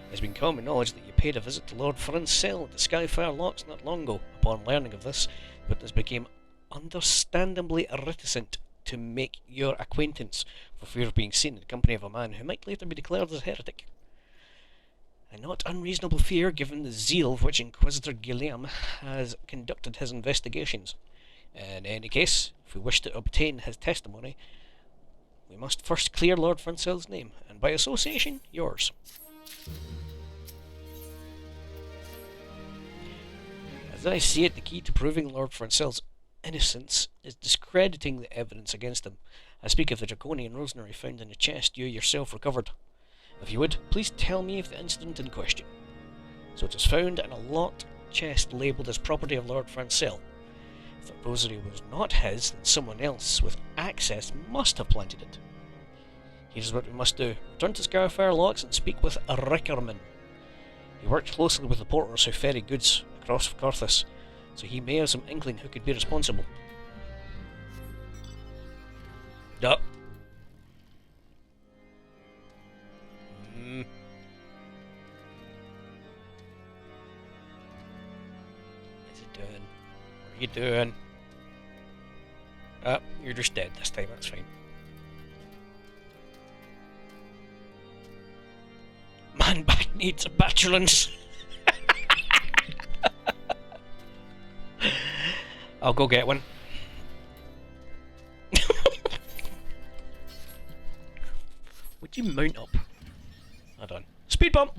It has been common knowledge that you paid a visit to Lord Friend's cell at the Skyfire Locks not long ago. Upon learning of this, the witness became understandably reticent to make your acquaintance for fear of being seen in the company of a man who might later be declared as a heretic. A not unreasonable fear given the zeal with which Inquisitor Guilliam has conducted his investigations. In any case, if we wish to obtain his testimony, we must first clear Lord Francel's name, and by association, yours. As I see it, the key to proving Lord Francel's innocence is discrediting the evidence against him. I speak of the draconian rosemary found in the chest you yourself recovered. If you would, please tell me of the incident in question. So it was found in a locked chest labelled as property of Lord Francel. If the rosary was not his, then someone else with access must have planted it. Here's what we must do. Return to Scarfire Locks and speak with Rickerman. He worked closely with the porters who ferry goods across Carthus, so he may have some inkling who could be responsible. Duh. What's he doing? What are you doing? Ah, you're just dead this time, that's fine. Man back needs a petulance. I'll go get one. Would you mount up? Hold on. Speed bump!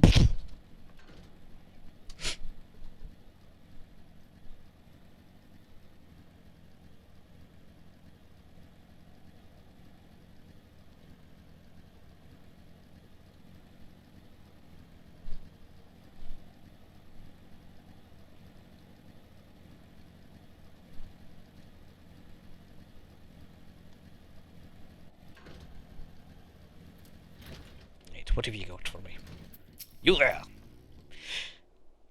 What have you got for me? You there!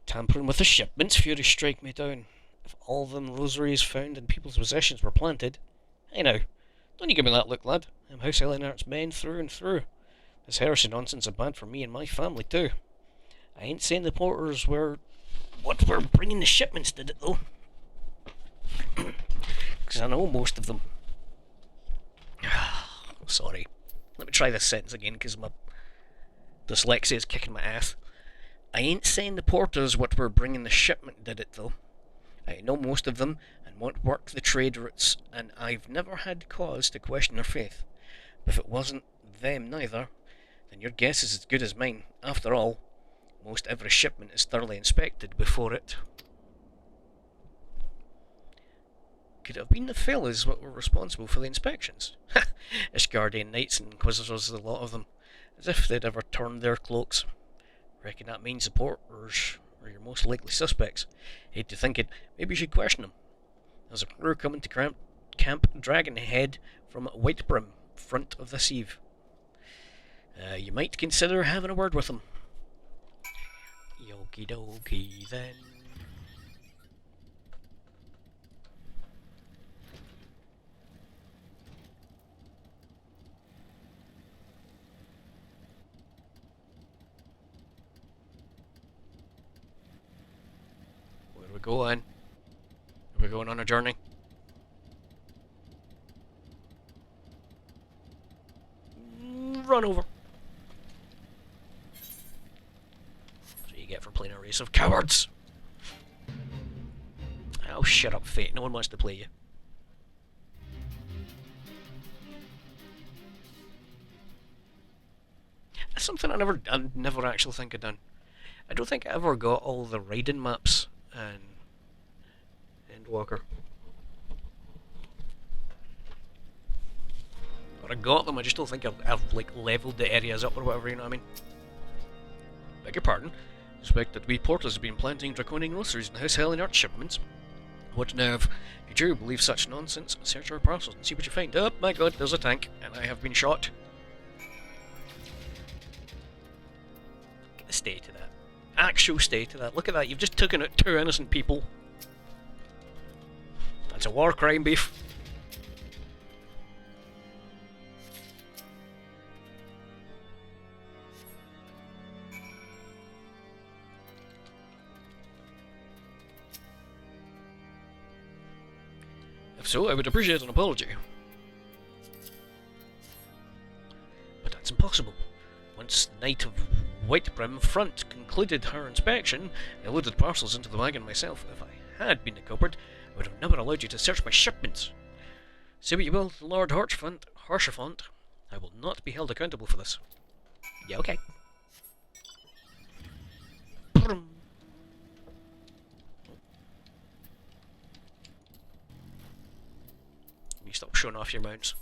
Tampering with the shipments, fury strike me down. If all them rosaries found in people's possessions were planted... Hey now, don't you give me that look, lad. I'm House Elinart's men through and through. This heresy nonsense is bad for me and my family too. I ain't saying the porters were... what were bringing the shipments did it though. Because I know most of them. Sorry. Let me try this sentence again because my dyslexia is kicking my ass. I ain't saying the porters what were bringing the shipment did it though. I know most of them and what work the trade routes, and I've never had cause to question their faith. But if it wasn't them neither, then your guess is as good as mine. After all, most every shipment is thoroughly inspected before it. Could it have been the fellas what were responsible for the inspections? Ishgardian knights and inquisitors, a lot of them. as if they'd ever turned their cloaks. Reckon that main supporters are your most likely suspects. Hate to think it, maybe you should question them. There's a crew coming to Camp Dragonhead from Whitebrim, front of this eve. You might consider having a word with them. Yoki dokie then. Where are we going? Are we going on a journey? Run over. So you get for playing a race of cowards. Oh, shut up, Fate. No one wants to play you. That's something I never actually think I'd done. I don't think I ever got all the Raiden maps in Endwalker. Or I got them, I just don't think I've like leveled the areas up or whatever, you know what I mean? Beg your pardon. Suspect that we portals have been planting draconian groceries in House Hell Art shipments. What nerve? If you do believe such nonsense, search our parcels and see what you find. Oh my god, there's a tank, and I have been shot. Stay to that. Actual stay to that. Look at that, you've just taken out 2 innocent people. That's a war crime, beef. If so, I would appreciate an apology. But that's impossible. Once the Knight of Whitebrim Front concluded her inspection, I loaded parcels into the wagon myself. If I had been the culprit, I would have never allowed you to search my shipments. Say what you will, Lord Haurchefant, I will not be held accountable for this. Yeah, okay. You stop showing off your mounts.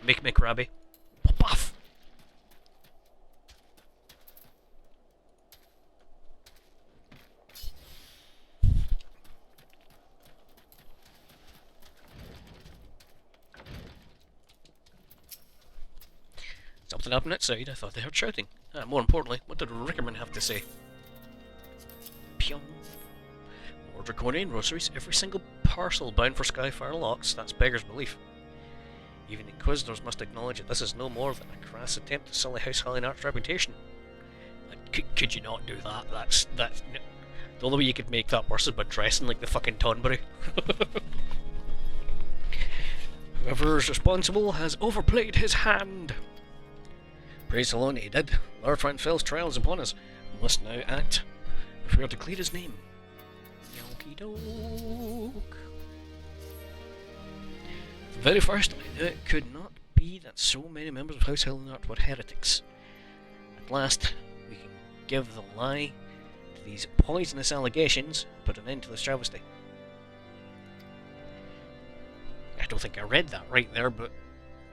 Make me crabby. Pop off! Something happened outside. I thought they heard shouting. More importantly, what did Rickerman have to say? Pyong. More draconian groceries. Every single parcel bound for Skyfire locks. That's beggar's belief. Even Inquisitors must acknowledge that this is no more than a crass attempt to sully House Halliart's reputation. Like, could you not do that? That's the only way you could make that worse is by dressing like the fucking Tonbury. Whoever is responsible has overplayed his hand. Praise the Lord, he did. Lord Franfel's trial is upon us. We must now act if we are to clear his name. Yoki doke. The very first, I knew it could not be that so many members of House Halliart were heretics. At last, we can give the lie to these poisonous allegations, put an end to this travesty. I don't think I read that right there, but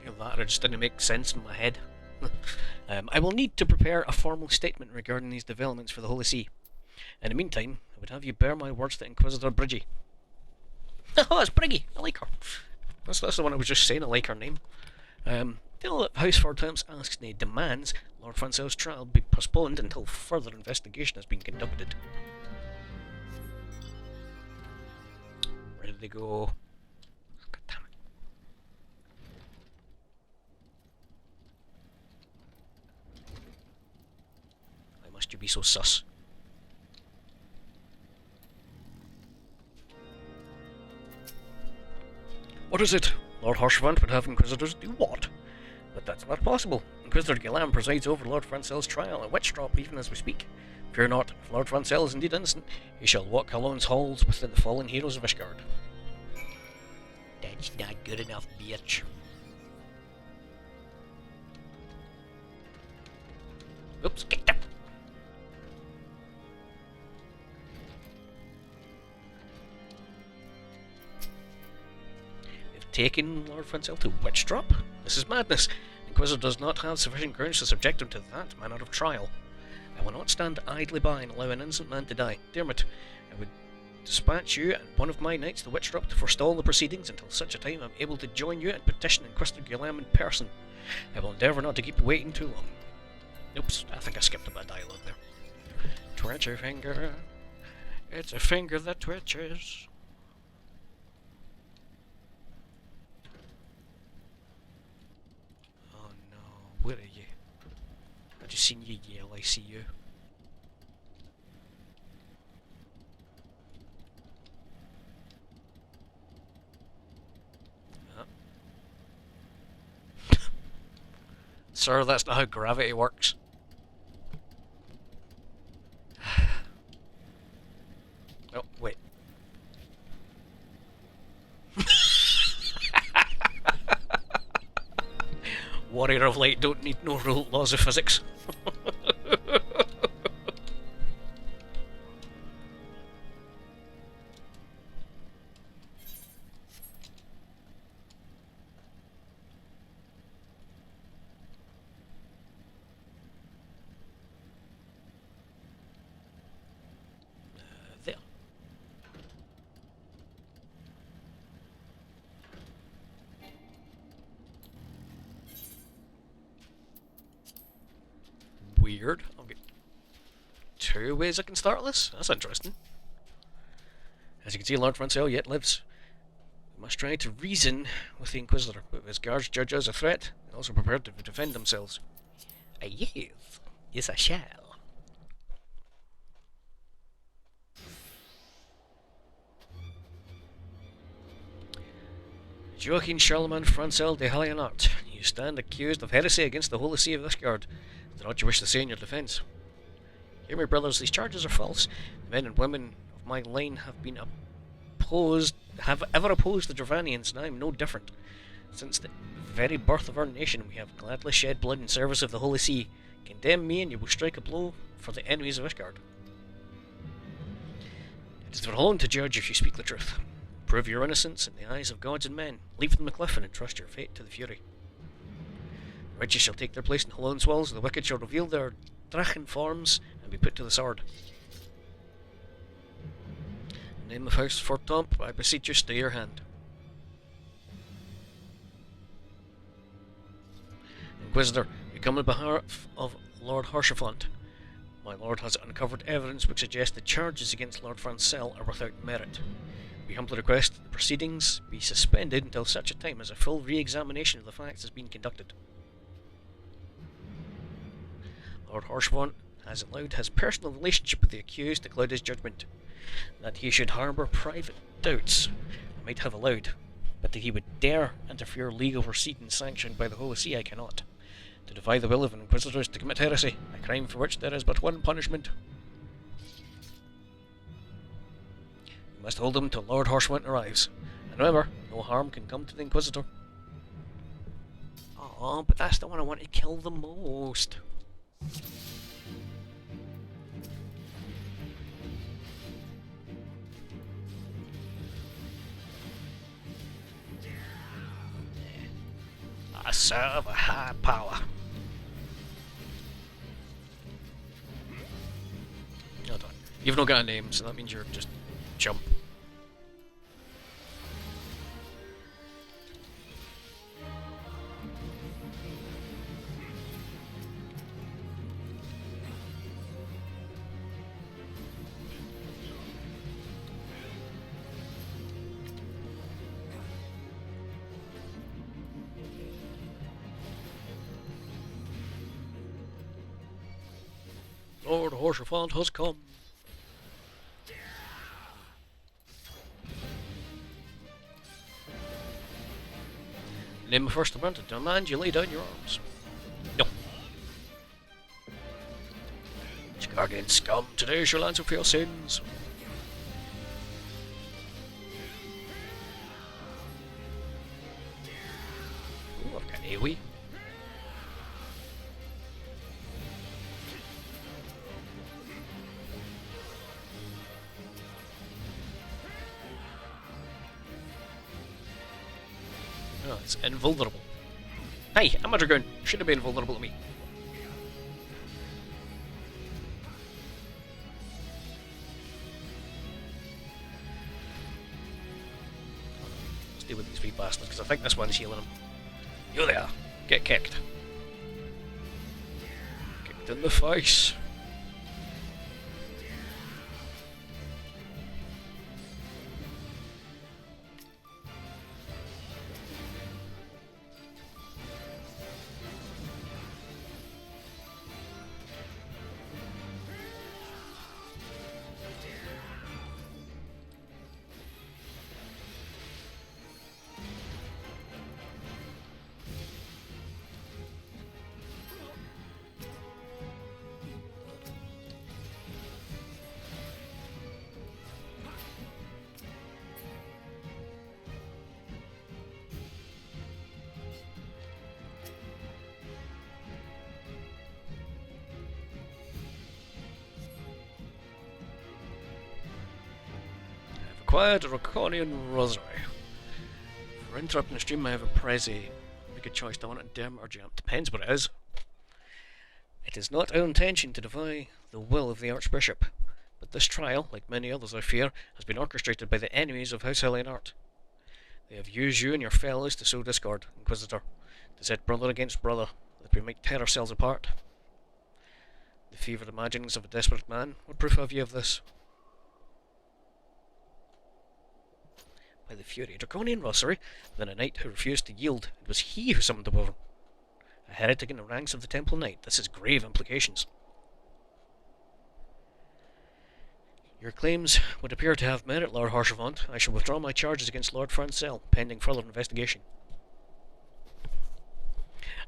you know, that just didn't make sense in my head. I will need to prepare a formal statement regarding these developments for the Holy See. In the meantime, I would have you bear my words to Inquisitor Briggy. Oh, it's Briggy! I like her. That's the one I was just saying, I like her name. Tell that House Fortemps asks and demands Lord Francel's trial be postponed until further investigation has been conducted. Where did they go? God damn it. Why must you be so sus? What is it? Lord Haurchefant would have Inquisitors do what? But that's not possible. Inquisitor Gillam presides over Lord Francel's trial at Witchdrop even as we speak. Fear not, if Lord Francel is indeed innocent, he shall walk Halone's halls within the fallen heroes of Ishgard. That's not good enough, bitch. Oops, get up! Taking Lord Francel to Witchdrop? This is madness. Inquisitor does not have sufficient grounds to subject him to that manner of trial. I will not stand idly by and allow an innocent man to die. Dermot, I would dispatch you and one of my knights, the Witcher, up to forestall the proceedings until such a time I am able to join you and petition Inquisitor Guilherme in person. I will endeavour not to keep you waiting too long. Oops, I think I skipped a bit of dialogue there. Twitch your finger. It's a finger that twitches. Oh no, where are you? I just seen you yell, I see you. Sir, that's not how gravity works. Oh, wait. Warrior of Light don't need no laws of physics. There. Weird. I'll get 2 ways I can start this. That's interesting. As you can see, Lord Francel yet lives. We must try to reason with the Inquisitor, but his guards judge us a threat, and also prepared to defend themselves. Yes, I shall. Joachim Charlemagne Francel de Hallionart, you stand accused of heresy against the Holy See of Ishgard. Is there aught you wish to say in your defence? Hear me, brothers, these charges are false. The men and women of my line have ever opposed the Dravanians, and I am no different. Since the very birth of our nation, we have gladly shed blood in service of the Holy See. Condemn me, and you will strike a blow for the enemies of Ishgard. It is for Holland to judge if you speak the truth. Prove your innocence in the eyes of gods and men. Leave them the cliff and entrust your fate to the Fury. The righteous shall take their place in Holland's walls, the wicked shall reveal their drachen forms and be put to the sword. In the name of House Fortomp, I beseech you, stay your hand. Inquisitor, you come on behalf of Lord Harsherfont. My lord has uncovered evidence which suggests the charges against Lord Francel are without merit. We humbly request that the proceedings be suspended until such a time as a full re-examination of the facts has been conducted. Lord Harsherfont has allowed his personal relationship with the accused to cloud his judgment. That he should harbour private doubts I might have allowed, but that he would dare interfere legal proceedings sanctioned by the Holy See I cannot. To defy the will of an Inquisitor is to commit heresy, a crime for which there is but one punishment. We must hold him till Lord Harsherfont arrives. And remember, no harm can come to the Inquisitor. Aw, but that's the one I want to kill the most. I serve a high power. Hold on. You've not got a name, so that means you're just jump. Lord Harsherfont has come. Name of First Amendment, demand you lay down your arms. No. Guardian scum, today shall answer for your sins. Ooh, I've got AoE. Oh, it's invulnerable. Hi, I'm a Dragoon. Should have been vulnerable to me. Let's deal with these wee bastards, because I think this one's healing him. You there! Get kicked. Kicked in the face. Acquired a Draconian Rosary. For interrupting the stream, I have a Prezi. Make a choice. Do I want it dim or jump? Depends what it is. It is not our intention to defy the will of the Archbishop, but this trial, like many others I fear, has been orchestrated by the enemies of House Hellion-Art. They have used you and your fellows to sow discord, Inquisitor, to set brother against brother, that we might tear ourselves apart. The fevered imaginings of a desperate man. What proof have you of this? By the fury, Draconian Rosary, then a knight who refused to yield. It was he who summoned the wyvern. A heretic in the ranks of the Temple Knight. This has grave implications. Your claims would appear to have merit, Lord Haurchefant. I shall withdraw my charges against Lord Francel, pending further investigation.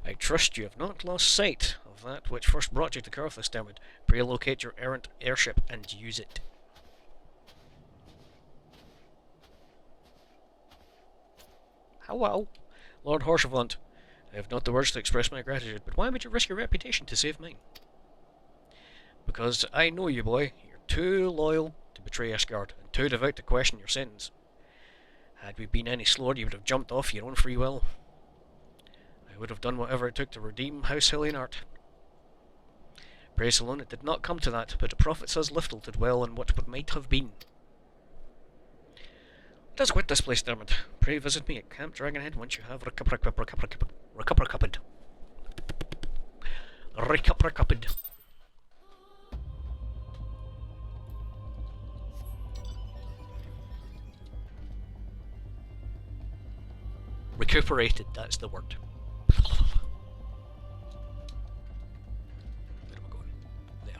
I trust you have not lost sight of that which first brought you to Carthus, Dermot. Pray locate your errant airship and use it. Hello, Lord Haurchefant. I have not the words to express my gratitude, but why would you risk your reputation to save mine? Because I know you, boy. You're too loyal to betray Asgard, and too devout to question your sins. Had we been any slower, you would have jumped off your own free will. I would have done whatever it took to redeem House Hellion-Art. Praise alone, it did not come to that, but it profits us little to dwell on what might have been. Let us quit this place, Dermot. Pray visit me at Camp Dragonhead once you have recovered. Recuperated, that's the word. Where am I going? There.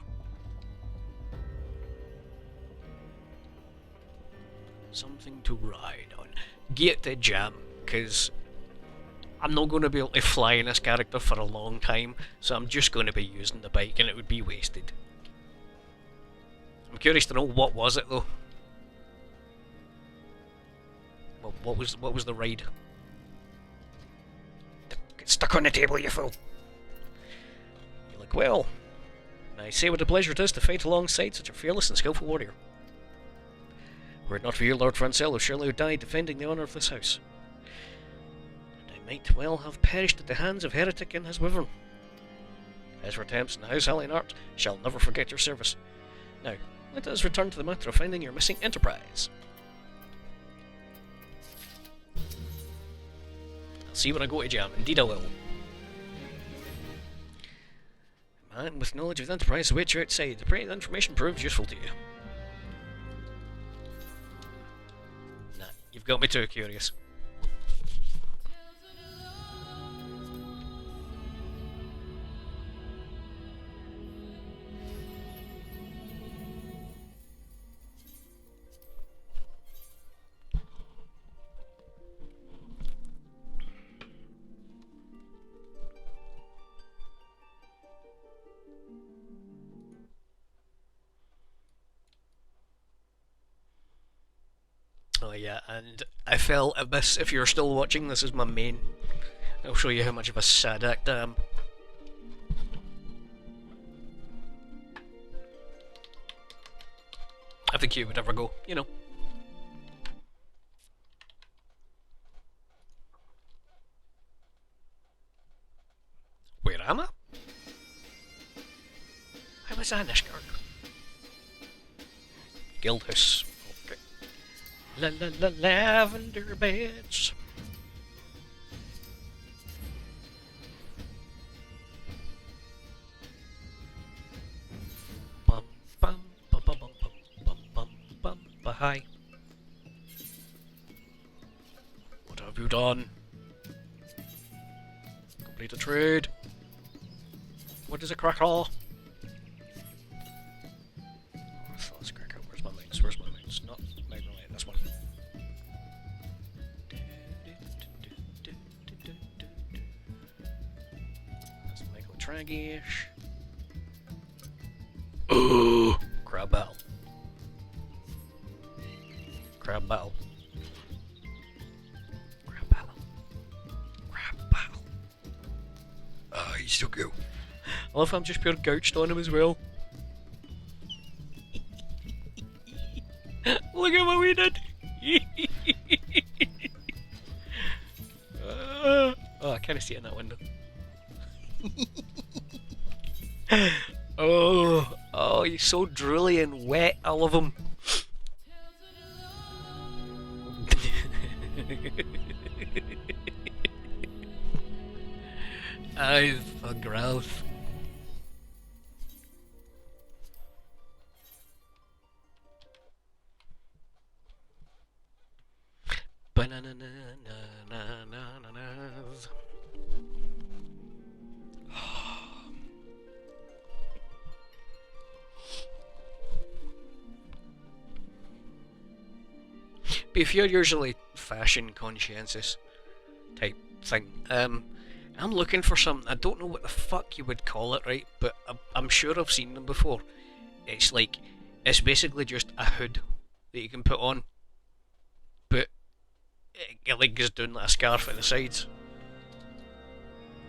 Something to ride on. Get the jam, because I'm not going to be able to fly in this character for a long time, so I'm just going to be using the bike and it would be wasted. I'm curious to know, what was it though? Well, what was the ride? Get stuck on the table, you fool! You're like, well, I say what a pleasure it is to fight alongside such a fearless and skillful warrior. Were it not for you, Lord Francel, would surely have died defending the honour of this house. And I might well have perished at the hands of Heretic and his wyvern. As for Tamsin, House Hellion-Art shall never forget your service. Now, let us return to the matter of finding your missing enterprise. I'll see when I go to jam. Indeed I will. A man with knowledge of the enterprise awaits you outside. I pray the information proves useful to you. Nah, you've got me too curious. Oh yeah, and I fell Abyss. If you're still watching, this is my main. I'll show you how much of a sad act I am. I think you would ever go, you know. Sanishkirk. Guildhouse. Okay. La la la lavender beds. Bum bum bum bum bum bum bum bum bum. Hi. What have you done? Complete a trade. What is a crackle? Where's my mouse? Where's my mouse? Not Magnet, this one. That's Michael Traggy-ish. Ooh! Crab battle. Crab battle. Crab battle. Crab battle. Ah, he's so good. I love how I'm just pure gouched on him as well. Look at what we did! Oh, I can't see it in that window. Oh, he's so drooly and wet. I love him. I've a growth. Banana-na-na-na-na-nas. But if you're usually fashion conscientious type thing, I'm looking for something. I don't know what the fuck you would call it, right? But I'm sure I've seen them before. It's like, it's basically just a hood that you can put on, but it like goes down like a scarf at the sides.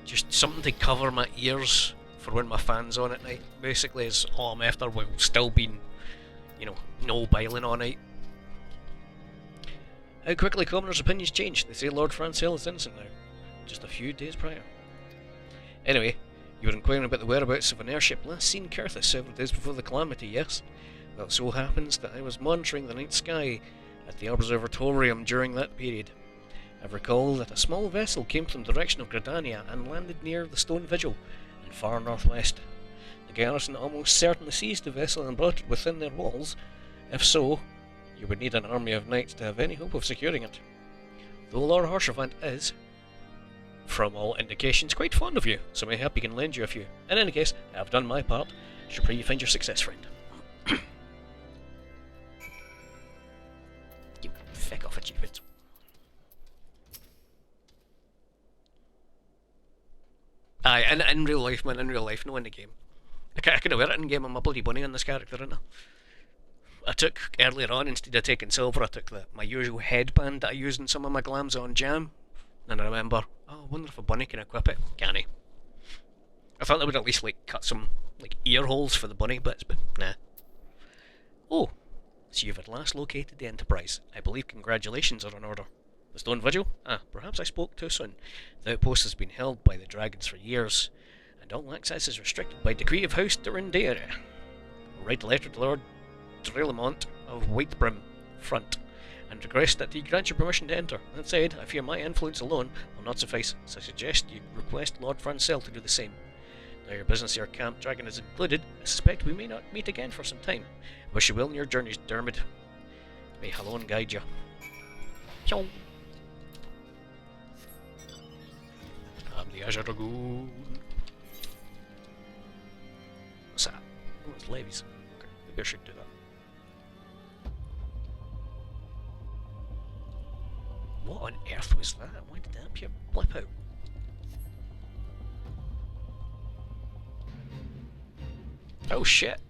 Just something to cover my ears for when my fan's on at night. Basically, is all I'm after while still being, no biling all night. How quickly commoners' opinions change. They say Lord Francel is innocent now, just a few days prior. Anyway, you were inquiring about the whereabouts of an airship last seen Curthis several days before the calamity, yes? Well, it so happens that I was monitoring the night sky at the observatorium during that period. I recall that a small vessel came from the direction of Gridania and landed near the Stone Vigil in far northwest. The garrison almost certainly seized the vessel and brought it within their walls. If so, you would need an army of knights to have any hope of securing it. Though Lord Harshavant is, from all indications, quite fond of you, so mayhap he can lend you a few. In any case, I have done my part. Should pray you find your success, friend. You feck off achievements. Aye, in real life, man, in real life, no in the game. I can wear it in game. I'm a bloody bunny on this character, innit? I took, earlier on, instead of taking silver, I took my usual headband that I use in some of my glams on Jam. And I remember, I wonder if a bunny can equip it. Can he? I thought they would at least cut some ear holes for the bunny bits, but nah. Oh, so you've at last located the Enterprise. I believe congratulations are in order. The Stone Vigil? Perhaps I spoke too soon. The outpost has been held by the dragons for years, and all access is restricted by decree of House Durandere. I'll write a letter to Lord Drelamont of Whitebrim Front, and request that he grant you permission to enter. That said, I fear my influence alone will not suffice, so I suggest you request Lord Francel to do the same. Now your business here, Camp Dragon, is included. I suspect we may not meet again for some time. I wish you well in your journeys, Dermot. May Halon guide you. Ciao. I'm the Azure Dragoon. What's that? Oh, it's levies. Okay, maybe I should do that. What on earth was that? Why did that appear blip out? Oh shit.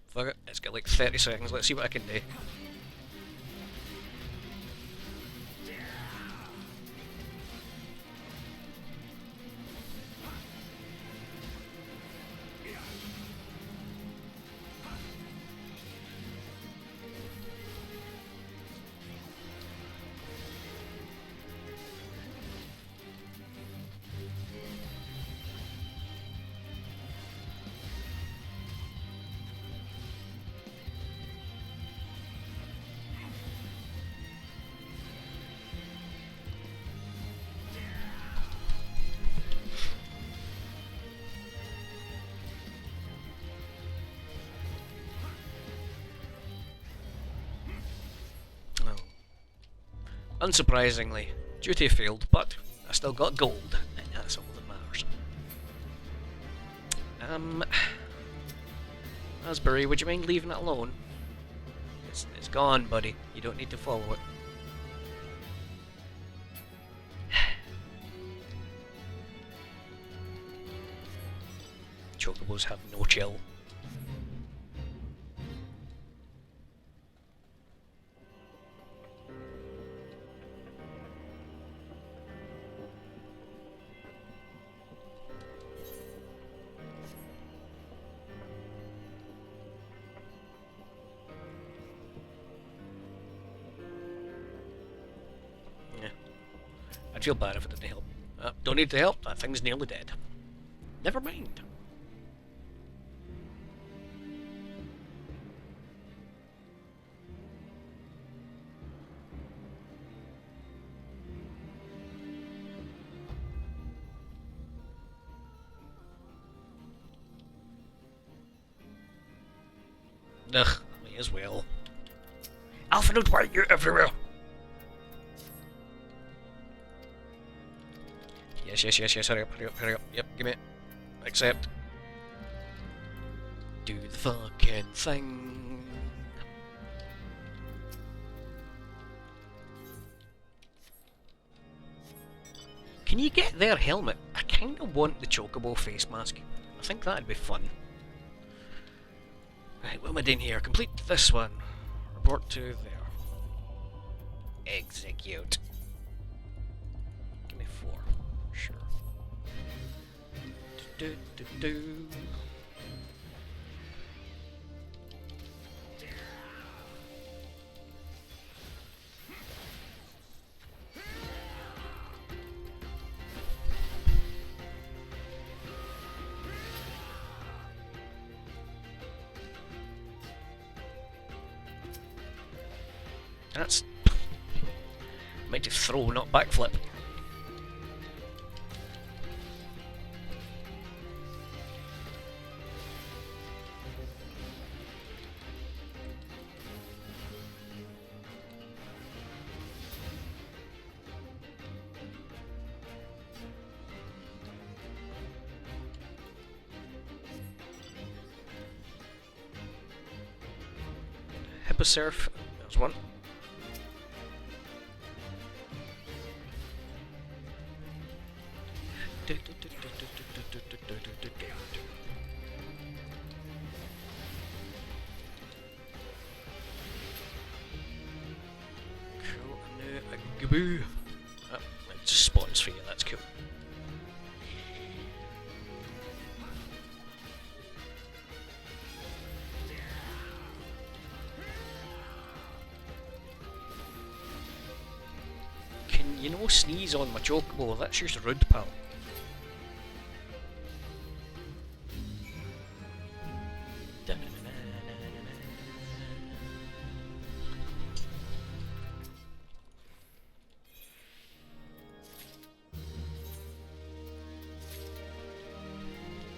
Fuck it, it's got 30 seconds, let's see what I can do. Unsurprisingly, duty failed, but I still got gold, and that's all that matters. Asbury, would you mind leaving it alone? It's gone, buddy. You don't need to follow it. Chocobos have no chill. Yeah. I'd feel bad if it didn't help. Don't need to help, that thing's nearly dead. Never mind. Ugh, may as well. Alpha, why are you everywhere? Yes, hurry up. Yep, give me it. Accept. Do the fucking thing. Can you get their helmet? I kinda want the Chocobo face mask. I think that'd be fun. Right, what am I doing here? Complete this one. Report to there. Execute. Give me 4. Sure. Do. That's might have throw, not backflip. Hipposurf, there's one. Cool, and now a gaboo. Oh, it just spawns for you, that's cool. Can you no sneeze on my Chocobo? That's just rude, pal.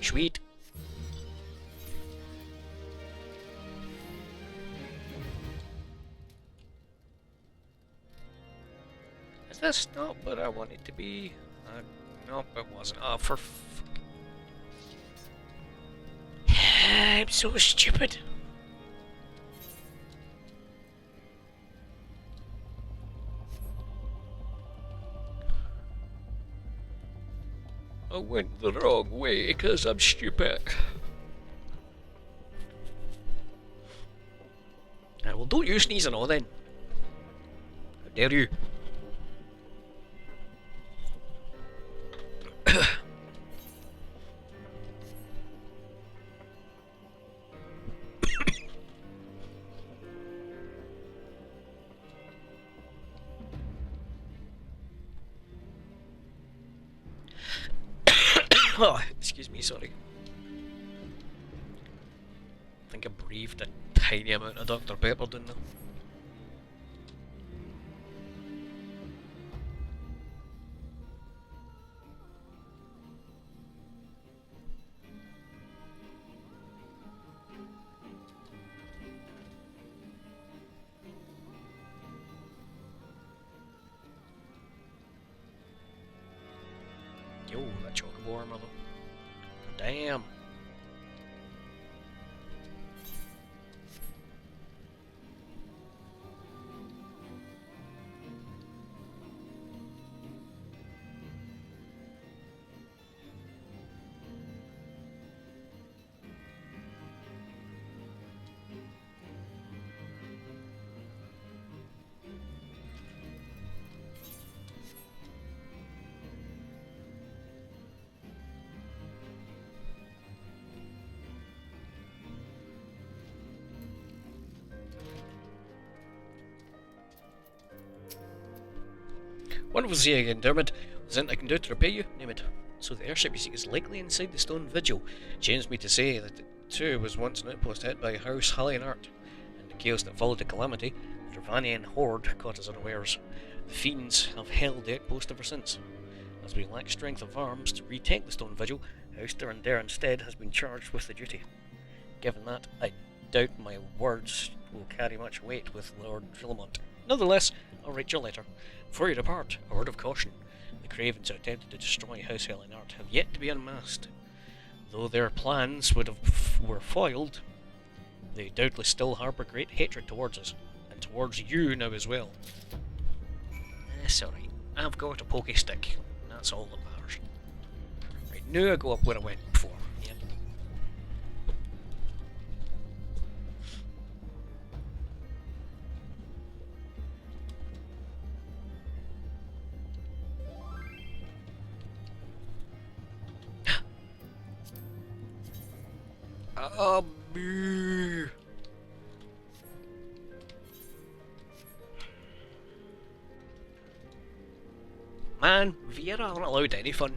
Sweet. Is this not what I want it to be? Nope, it wasn't. Oh, for I'm so stupid. I went the wrong way because I'm stupid. Well, don't you sneeze and all then. How dare you? Oh, excuse me, sorry. I think I breathed a tiny amount of Dr. Pepper, didn't I? warmer though. Damn. Wonderful to see you again, Dermot. Is anything I can do to repay you? Name it. So the airship you seek is likely inside the stone vigil. Changed me to say that it too was once an outpost hit by House Hallionart. In the chaos that followed the calamity, the Dravanian horde caught us unawares. The fiends have held the outpost ever since. As we lack strength of arms to retake the stone vigil, House Durandare instead has been charged with the duty. Given that, I doubt my words will carry much weight with Lord Drillamont. Nonetheless, I'll write you later. Before you depart, a word of caution. The cravens who attempted to destroy House Hallionart have yet to be unmasked. Though their plans were foiled, they doubtless still harbour great hatred towards us, and towards you now as well. That's alright. I've got a pokey stick. That's all that matters. Right, now I go up where I went before. Yep. Boo. Man, Viera aren't allowed any fun.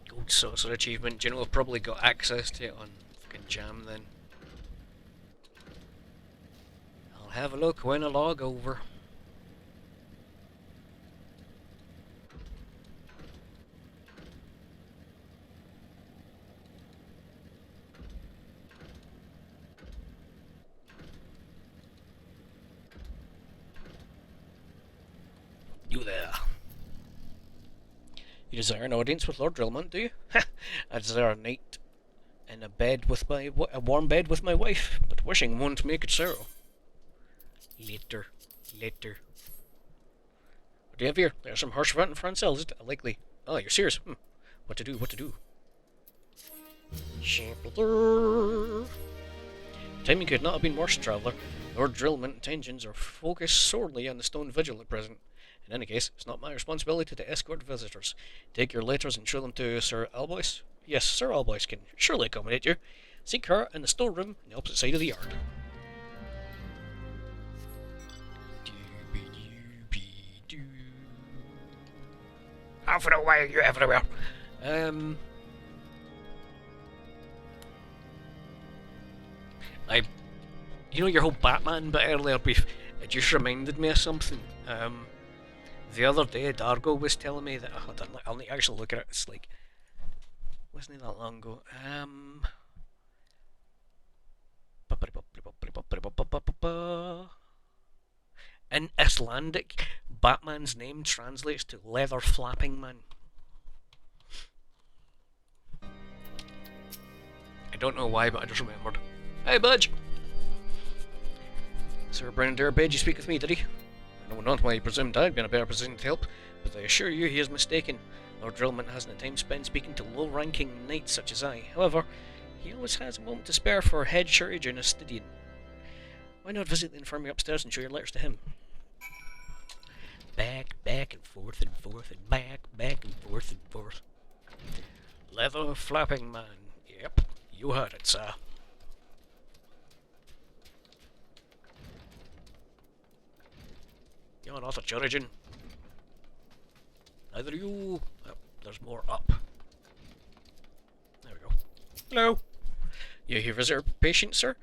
Gold Saucer achievement. Do you know I've probably got access to it on fucking Jam then? I'll have a look when I log over. You there. You desire an audience with Lord Drillamont, do you? I desire a night in a bed with a warm bed with my wife, but wishing won't make it so. Later. What do you have here? There's some Hirschvant and Francel, is it? Likely. Oh, you're serious? What to do? Timing could not have been worse, traveller. Lord Drillamont intentions are focused sorely on the stone vigil at present. In any case, it's not my responsibility to escort visitors. Take your letters and show them to Sir Albois. Yes, Sir Albois can surely accommodate you. Seek her in the storeroom on the opposite side of the yard. Half an away, you everywhere. You know your whole Batman bit earlier, Brief? It just reminded me of something. The other day, Dargo was telling me that I'll need to actually look at it. It's like, wasn't it that long ago? In Icelandic, Batman's name translates to leather flapping man. I don't know why, but I just remembered. Hey, Budge! Sir Brandon bade you speak with me, did he? I know not why he presumed I'd be in a better position to help, but I assure you he is mistaken. Lord Drillamont hasn't the time spent speaking to low-ranking knights such as I. However, he always has a moment to spare for a head shortage and a Stygian. Why not visit the infirmary upstairs and show your letters to him? Back back and forth and forth and back and forth. Leather flapping man. Yep, you heard it, sir. You're not a chirurgeon. Neither you. Oh, there's more up. There we go. Hello. You here visitor patient, sir?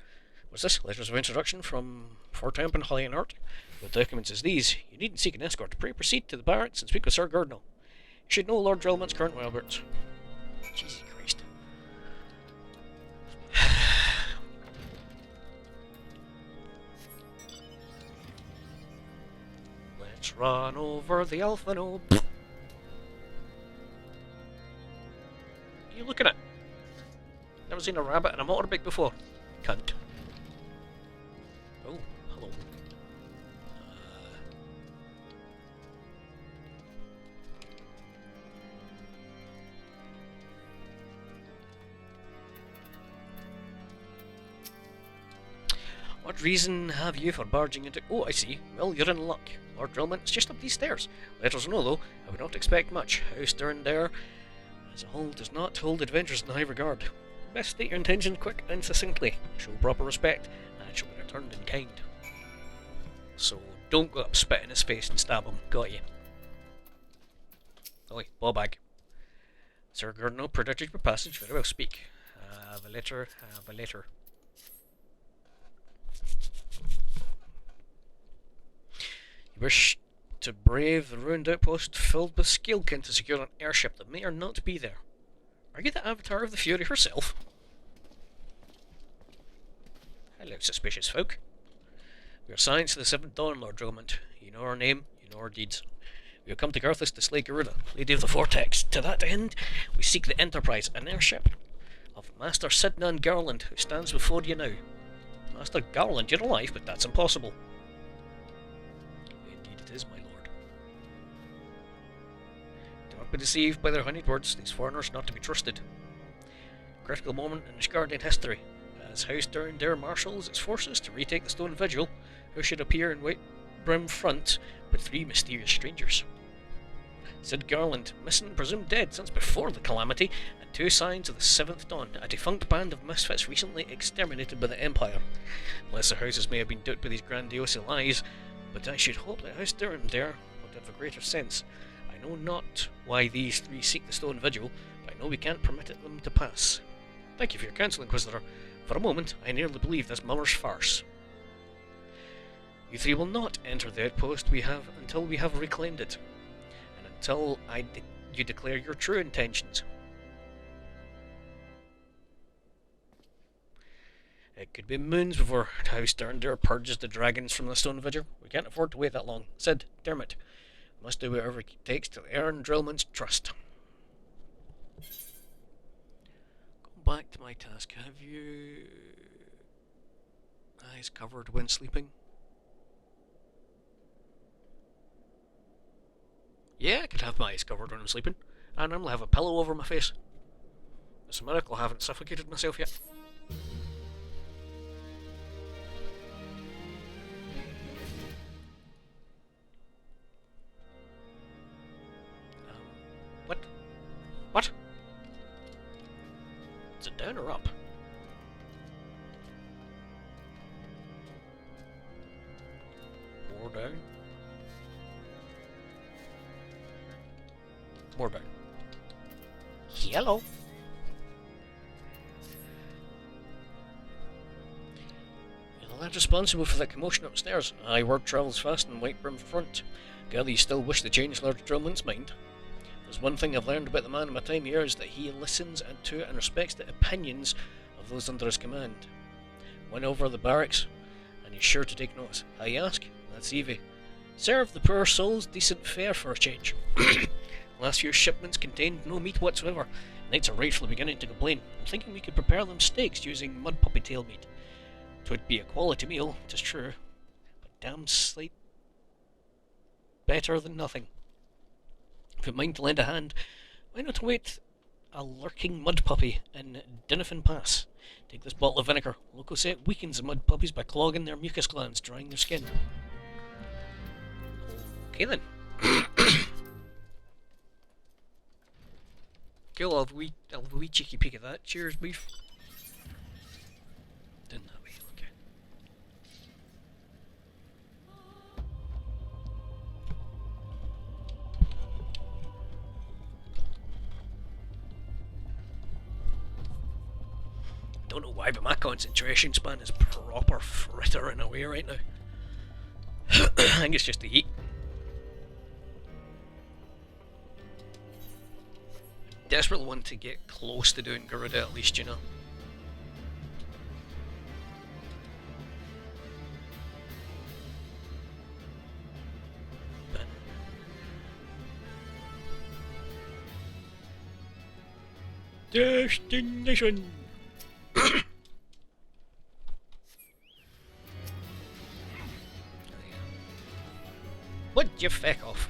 What's this? Letters of introduction from Fort Temple, Holly and Hart. With documents as these, you needn't seek an escort. Pray proceed to the barracks and speak with Sir Gardner. You should know Lord Drillman's current whereabouts. Jesus Christ. Let's run over the Alphano. What are you looking at? Never seen a rabbit in a motorbike before. Cunt. Oh, hello. What reason have you for barging into... Oh, I see. Well, you're in luck. Lord Drillman is just up these stairs. Let us know, though. I would not expect much. House Durndare, as a whole, does not hold adventures in high regard. Best state your intentions quick and succinctly. Show proper respect, and it shall be returned in kind. So, don't go up, spit in his face and stab him. Got you. Oh wait, ball bag. Sir Gardner, predicted your passage. Very well, speak. Have a letter, have a letter. You wish to brave the ruined outpost filled with scalekin to secure an airship that may or not be there. Are you the avatar of the Fury herself? Hello, suspicious folk. We are science of the Seventh Dawn, Lord Drillman. You know our name, you know our deeds. We have come to Garthus to slay Garuda, Lady of the Vortex. To that end, we seek the Enterprise, an airship of Master Sidnan Garland, who stands before you now. Master Garland, you're alive, but that's impossible. Indeed it is, my lord. Do not be deceived by their honeyed words, these foreigners not to be trusted. Critical moment in Ishgardian history. As House Durndare marshals its forces to retake the Stone Vigil, who should appear in white brim front but 3 mysterious strangers. Sid Garland, missing, presumed dead since before the calamity, and 2 signs of the Seventh Dawn, a defunct band of misfits recently exterminated by the Empire. Lesser houses may have been duped by these grandiose lies, but I should hope that House Durndare would have a greater sense. I know not why these 3 seek the Stone Vigil, but I know we can't permit them to pass. Thank you for your counsel, Inquisitor. For a moment, I nearly believed this mummer's farce. You 3 will not enter the outpost until we have reclaimed it, and until you declare your true intentions. It could be moons before House Durndare purges the dragons from the Stone Vigil. We can't afford to wait that long. Sid, Dermot, must do whatever it takes to earn Drillman's trust. Back to my task. Have you eyes covered when sleeping? Yeah, I could have my eyes covered when I'm sleeping. I normally have a pillow over my face. It's a miracle I haven't suffocated myself yet. What? What? Is it down or up? More down. More down. Hello. You're the lad responsible for that commotion upstairs. Aye, word travels fast in White Brim front. Gather you still wish to change Lord Drillman's mind. There's one thing I've learned about the man in my time here is that he listens to and respects the opinions of those under his command. Went over the barracks, and he's sure to take notice. I ask, that's Evie. Serve the poor souls decent fare for a change. Last few shipments contained no meat whatsoever. Knights are rightfully beginning to complain. I'm thinking we could prepare them steaks using mud puppy tail meat. 'Twould be a quality meal, 'tis true, but damn sight better than nothing. If you mind to lend a hand, why not wait a lurking mud puppy in Dinifin Pass? Take this bottle of vinegar. Locals say it weakens the mud puppies by clogging their mucus glands, drying their skin. Okay then. Cool, I'll have a wee cheeky peek at that. Cheers, beef. Didn't that way, okay. Don't know why, but my concentration span is proper frittering away right now. I think it's just the heat. Desperately want to get close to doing Garuda at least, you know. Destination. Would you feck off?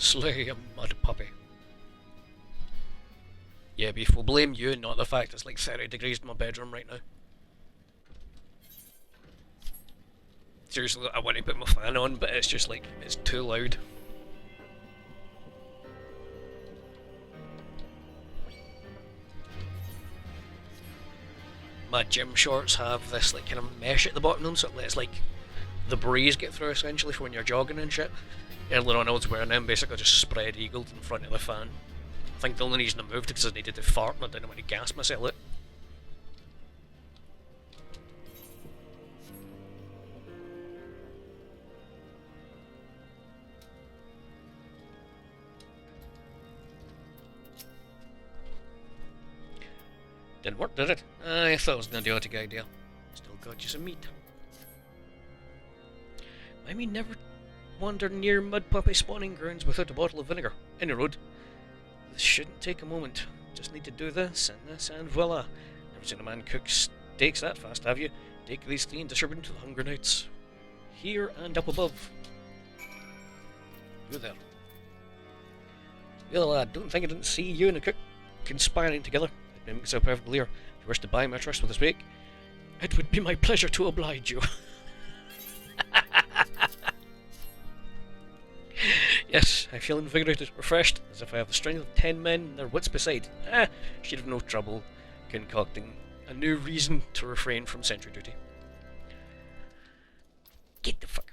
Slay a mud puppy. Yeah, beef, we'll blame you, not the fact it's like 30 degrees in my bedroom right now. Seriously, I want to put my fan on, but it's just like, it's too loud. My gym shorts have this like kind of mesh at the bottom of them, so it lets like the breeze get through essentially for when you're jogging and shit. Earlier on I was wearing them, basically just spread eagled in front of the fan. I think the only reason I moved it because I needed to fart and I didn't want to gas myself out. Didn't work, did it? I thought it was an idiotic idea. Still got you some meat. I mean, never wander near mud puppy spawning grounds without a bottle of vinegar. Any road. This shouldn't take a moment. Just need to do this, and voila. Never seen a man cook steaks that fast, have you? Take these three and distribute them to the Hunger Knights. Here and up above. You there. The other lad, don't think I didn't see you and the cook conspiring together. It makes it perfectly clear. If you wish to buy my trust with this week, it would be my pleasure to oblige you. Yes, I feel invigorated, refreshed, as if I have the strength of 10 men and their wits beside. Should have no trouble concocting a new reason to refrain from sentry duty. Get the fuck.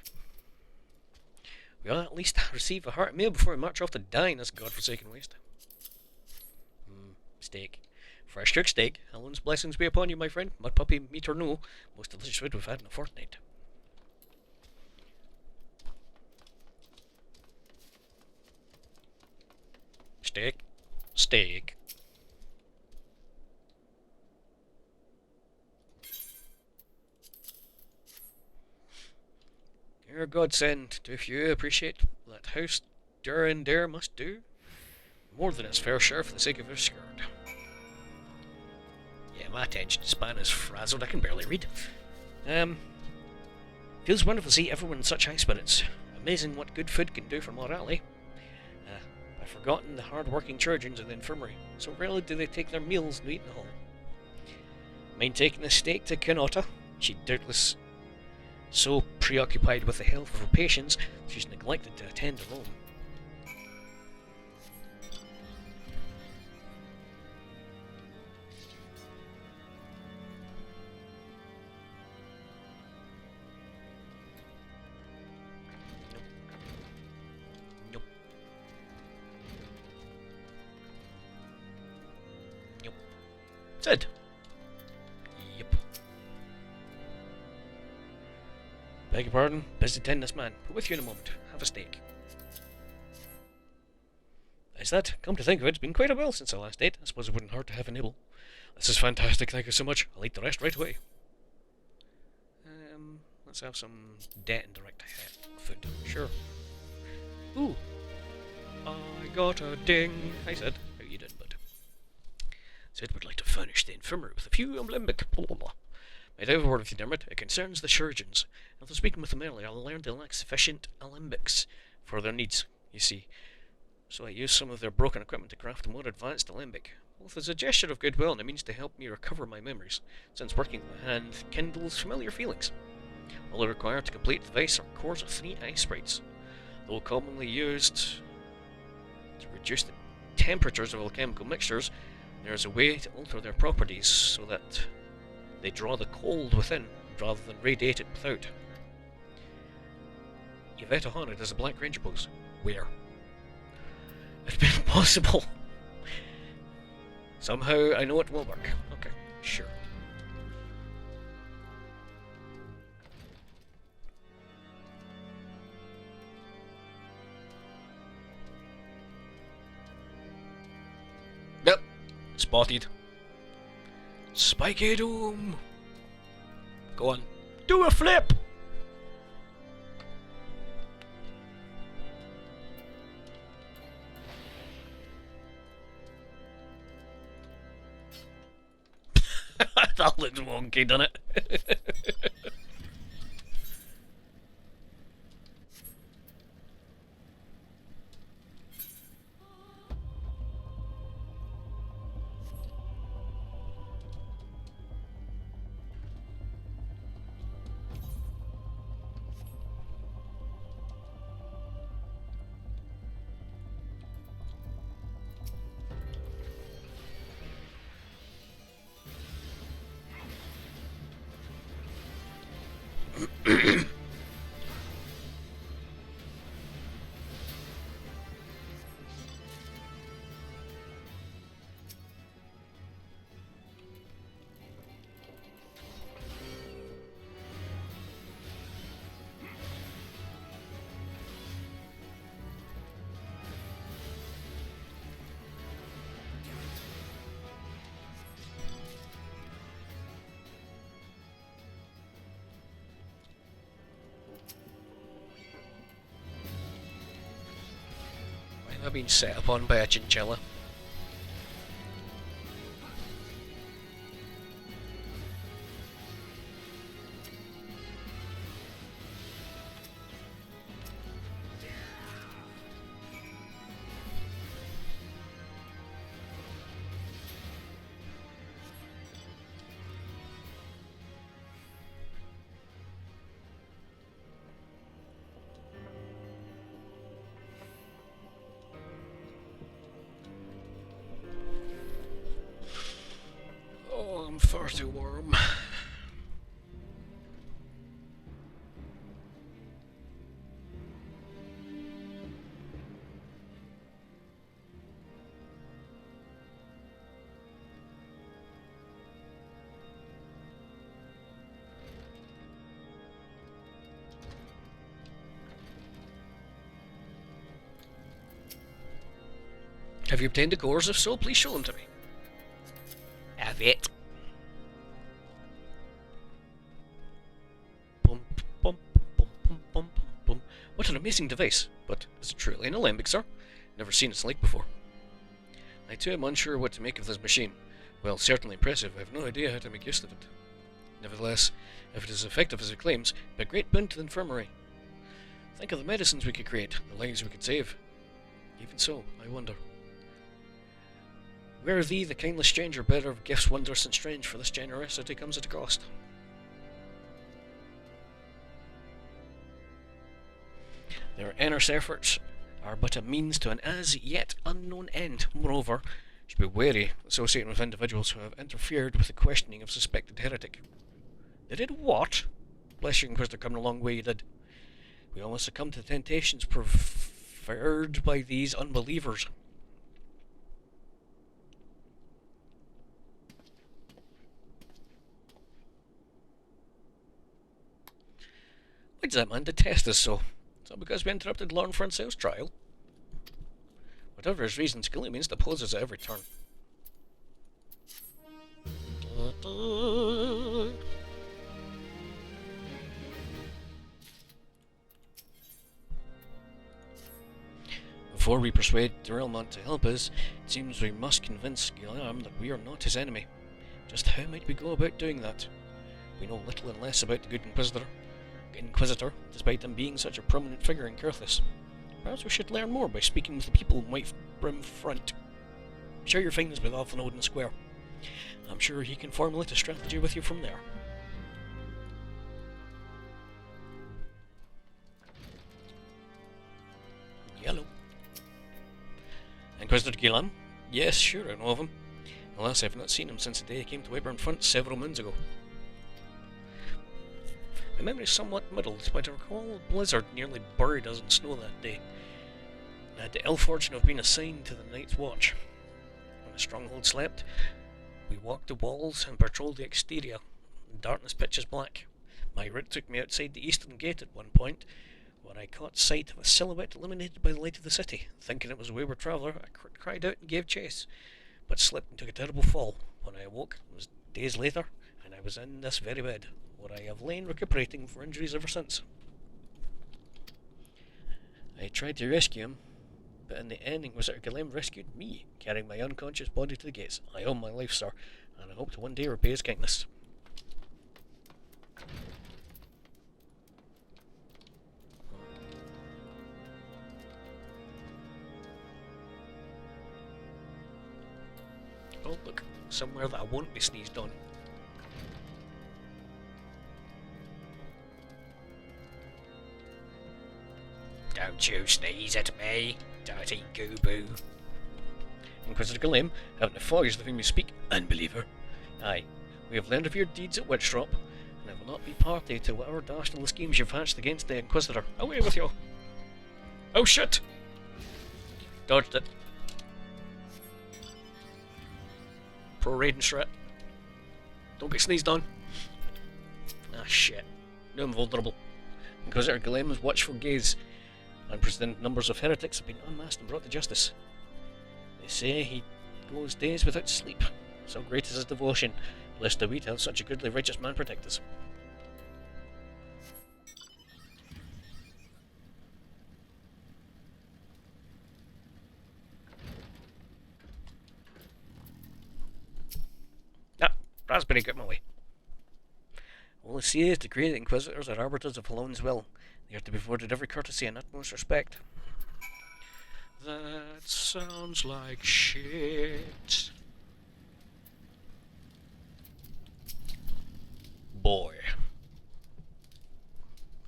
We'll at least receive a hearty meal before we march off to die in this godforsaken waste. Steak. Fresh cooked steak. Helen's blessings be upon you, my friend. Mud puppy, meat or no. Most delicious food we've had in a fortnight. Steak. Steak. Your godsend, do few appreciate that house Durin Dare must do more than its fair share for the sake of your skirt. Yeah, my attention span is frazzled, I can barely read. Feels wonderful to see everyone in such high spirits. Amazing what good food can do for morale. I've forgotten the hard-working chirurgeons in the infirmary. So rarely do they take their meals and eat in the hall. Mind taking a steak to Kanota? She doubtless so preoccupied with the health of her patients, she's neglected to attend alone. Nope. Nope. Said. Yep. Beg your pardon, busy tending this man. Be with you in a moment. Have a steak. Is that? Come to think of it, it's been quite a while since I last ate. I suppose it wouldn't hurt to have a nibble. This is fantastic, thank you so much. I'll eat the rest right away. Let's have some debt and direct food. Sure. Ooh. I got a ding. I said. How you doing, bud? said we'd like to furnish the infirmary with a few Olympic blah blah blah. Might I have a word with you, Dermot? It concerns the surgeons. After speaking with them earlier, I learned they lack sufficient alembics for their needs, you see. So I used some of their broken equipment to craft a more advanced alembic, both as a gesture of goodwill and a means to help me recover my memories, since working with my hand kindles familiar feelings. All I require to complete the device are cores of 3 ice sprites, though commonly used to reduce the temperatures of alchemical mixtures. There is a way to alter their properties so that they draw the cold within rather than radiate it without. Yvette O'Hara does a Black Ranger pose. Where? It's been impossible. Somehow I know it will work. Okay, sure. Yep, spotted. Spiky Doom! Go on. Do a flip! That looks wonky, doesn't it? I've been set upon by a chinchilla. Oh, I'm far too warm. Have you obtained the cores? If so, please show them to me. Have it. Bum, bum, bum, bum, bum, bum. What an amazing device. But is it truly an alembic, sir? Never seen its like before. I too am unsure what to make of this machine. Well, certainly impressive. I have no idea how to make use of it. Nevertheless, if it is as effective as it claims, it would be a great boon to the infirmary. Think of the medicines we could create, the lives we could save. Even so, I wonder. Where thee, the kindly stranger, bearer of gifts wondrous and strange, for this generosity comes at a cost. Their earnest efforts are but a means to an as yet unknown end. Moreover, you should be wary associating with individuals who have interfered with the questioning of suspected heretic. They did what? Bless you, Inquisitor, coming a long way you did. We almost succumb to the temptations preferred by these unbelievers. Why does that man detest us so? Is that because we interrupted Lorn Francel's trial? Whatever his reason, Skilly means to pose us at every turn. Before we persuade Durelmont to help us, it seems we must convince Guilherme that we are not his enemy. Just how might we go about doing that? We know little and less about the good Inquisitor, despite him being such a prominent figure in Curthis. Perhaps we should learn more by speaking with the people in White Brim Front. Share your findings with Alpha Odin Square. I'm sure he can formulate a strategy with you from there. Yellow. Inquisitor Guilherme? Yes, sure, I know of him. Alas, I've not seen him since the day he came to Wyvern Front several moons ago. My memory is somewhat muddled, but I recall a blizzard nearly buried us in snow that day. I had the ill fortune of being assigned to the Night's Watch. When the stronghold slept, we walked the walls and patrolled the exterior. The darkness pitches black. My route took me outside the eastern gate at one point, where I caught sight of a silhouette illuminated by the light of the city. Thinking it was a wayward traveller, I cried out and gave chase, but slipped and took a terrible fall. When I awoke, it was days later, and I was in this very bed, where I have lain recuperating for injuries ever since. I tried to rescue him, but in the end Inquisitor Guilherme rescued me, carrying my unconscious body to the gates. I owe him my life, sir, and I hope to one day repay his kindness. Oh look, somewhere that I won't be sneezed on. Don't you sneeze at me, dirty goo-boo. Inquisitor Guilherme, haven't the foggiest of whom you speak, unbeliever. Aye, we have learned of your deeds at Witchdrop, and I will not be party to whatever dastardly schemes you've hatched against the Inquisitor. Away with you! Oh shit! Dodged it. Pro Raiden Shret. Don't get sneezed on. Ah shit. Now I'm vulnerable. Inquisitor Guilherme's watchful gaze. Unprecedented numbers of heretics have been unmasked and brought to justice. They say he goes days without sleep. So great is his devotion, lest the we have such a goodly righteous man protect us. Ah, raspberry, get my way. All I see is the great Inquisitors are arbiters of Halone's will. They are to be afforded every courtesy and utmost respect. That sounds like shit. Boy.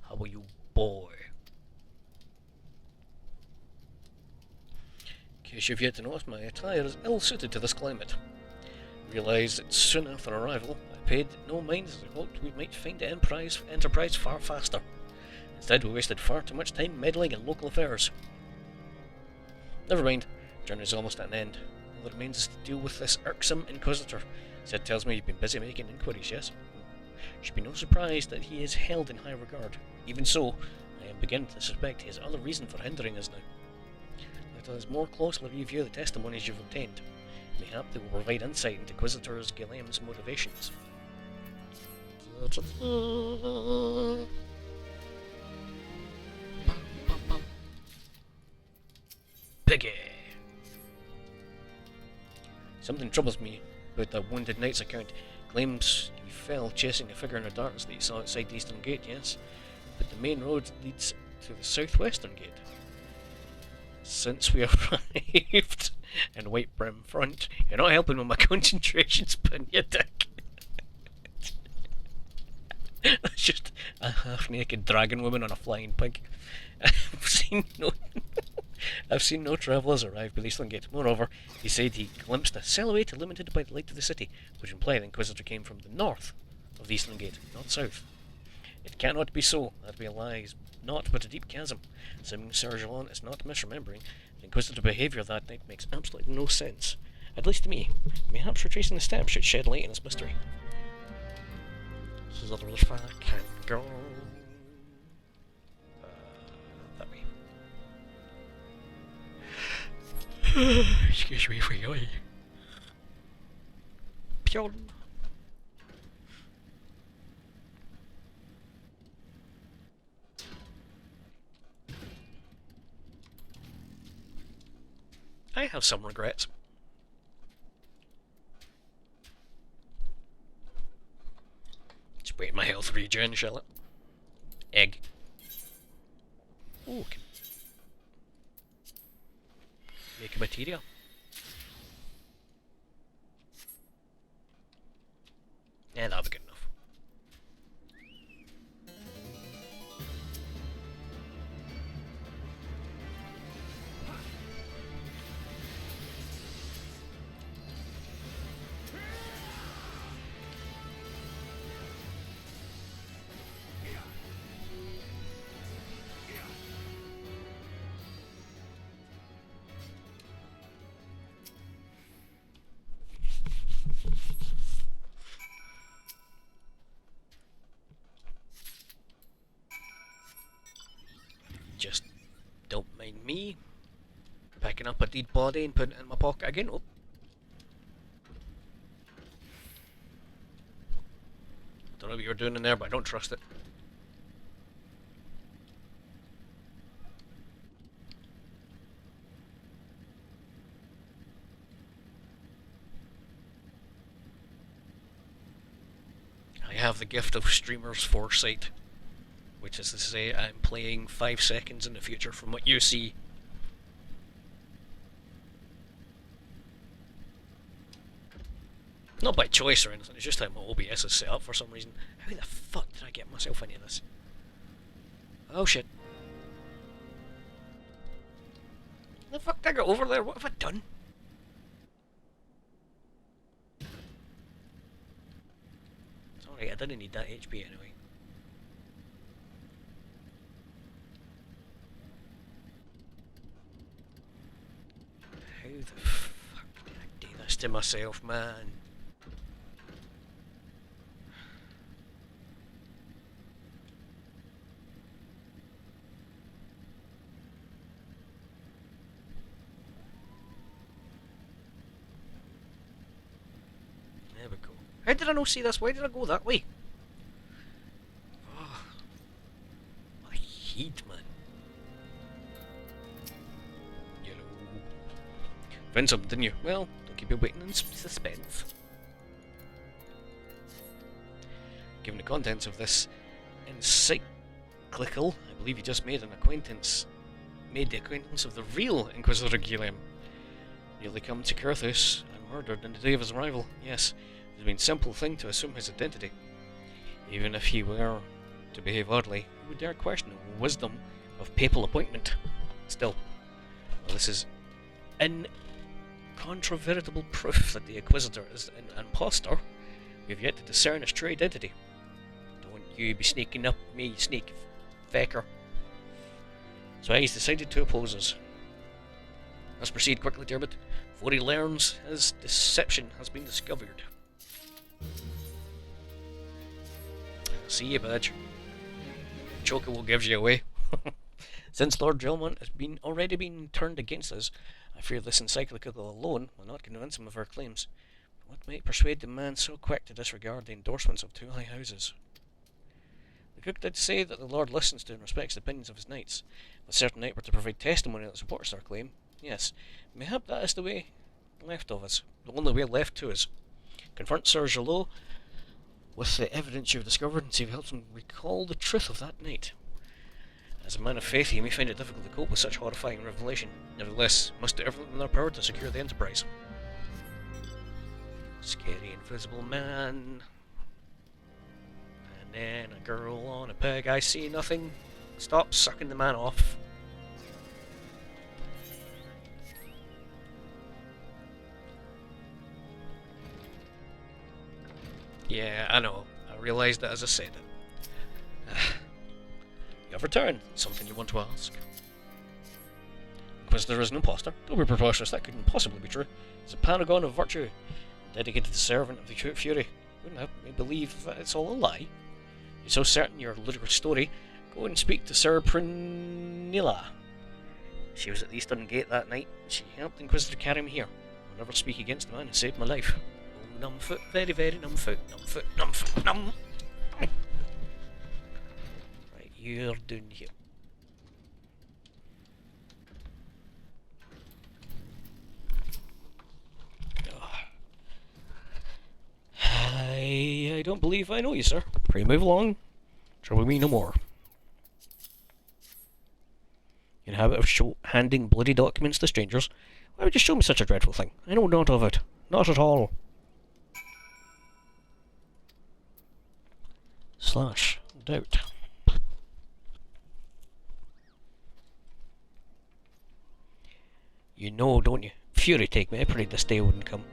How are you, boy? In case you've yet to notice, my attire is ill-suited to this climate. Realised that soon after arrival, I paid no mind as I hoped we might find the Enterprise far faster. Instead, we wasted far too much time meddling in local affairs. Never mind, the journey is almost at an end. All that remains is to deal with this irksome Inquisitor. Sid tells me you've been busy making inquiries, yes? Should be no surprise that he is held in high regard. Even so, I am beginning to suspect he has other reason for hindering us now. Let us more closely review the testimonies you've obtained. Mayhap they will provide insight into Inquisitor Guilherme's motivations. Piggy! Something troubles me about that wounded knight's account. Claims he fell chasing a figure in the darkness that he saw outside the eastern gate, yes? But the main road leads to the southwestern gate. Since we arrived in White Brim Front, you're not helping with my concentration spin, you dick. That's just a half-naked dragon woman on a flying pig. I've seen no travellers arrive by the eastern gate. Moreover, he said he glimpsed a silhouette illuminated by the light of the city, which implied the Inquisitor came from the north of the eastern gate, not south. It cannot be so. That way lies naught but a deep chasm. Assuming Sir Jalon is not misremembering, the Inquisitor behaviour that night makes absolutely no sense. At least to me. Perhaps retracing the steps should shed light on this mystery. This is other if I can go. That way. Excuse me for yawning. Pion. I have some regrets. Just wait my health regen, shall it? Egg. Ooh, can make a material. Yeah, that'll be good enough. Just don't mind me picking up a dead body and putting it in my pocket again. Oh. Don't know what you're doing in there, but I don't trust it. I have the gift of streamer's foresight, which is to say I'm playing 5 seconds in the future from what you see. Not by choice or anything, it's just how my OBS is set up for some reason. How the fuck did I get myself into this? Oh shit. The fuck did I get over there? What have I done? Sorry, I didn't need that HP anyway. How the fuck did I do this to myself, man? There we go. How did I not see this? Why did I go that way? Oh, my heat, man. Yellow. Found something, didn't you? Well, don't keep you waiting in suspense. Given the contents of this encyclical, I believe you just made the acquaintance of the real Inquisitor Guilliam. Nearly come to Curthus and murdered on the day of his arrival. Yes, it would have been a simple thing to assume his identity. Even if he were to behave oddly, who would dare question the wisdom of papal appointment? Still, well, this is incontrovertible proof that the Inquisitor is an impostor. We have yet to discern his true identity. Don't you be sneaking up me, sneak fecker. So he's decided to oppose us. Let's proceed quickly, Diarmid, before he learns his deception has been discovered. See you, badge. Joker will give you away. Since Lord Drillmont has already been turned against us, I fear this encyclical alone will not convince him of our claims. But what might persuade the man so quick to disregard the endorsements of 2 high houses? The cook did say that the Lord listens to and respects the opinions of his knights. If a certain knight were to provide testimony that supports our claim, yes, mayhap that is the way left of us, the only way left to us. Confront Sir Jalot with the evidence you've discovered and see if it helps him recall the truth of that night. As a man of faith, he may find it difficult to cope with such horrifying revelation. Nevertheless, must do everything in their power to secure the Enterprise. Scary invisible man. And then a girl on a peg. I see nothing. Stop sucking the man off. Yeah, I know. I realised that as I said it. You have returned. Something you want to ask? Inquisitor is an impostor. Don't be preposterous. That couldn't possibly be true. He's a paragon of virtue, dedicated to servant of the Fury. Wouldn't have me believe that it's all a lie. You're so certain your ludicrous story. Go and speak to Sir Prunilla. She was at the Eastern Gate that night. She helped the Inquisitor carry me here. I'll never speak against the man who saved my life. Oh, numb foot, very, very numb foot, numb foot, numb foot, numb. Right, you're down here. don't believe I know you, sir. Pray move along. Trouble me no more. In habit of handing bloody documents to strangers. Why would you show me such a dreadful thing? I know not of it. Not at all. Slash. Doubt. You know, don't you? Fury take me, I prayed this day wouldn't come.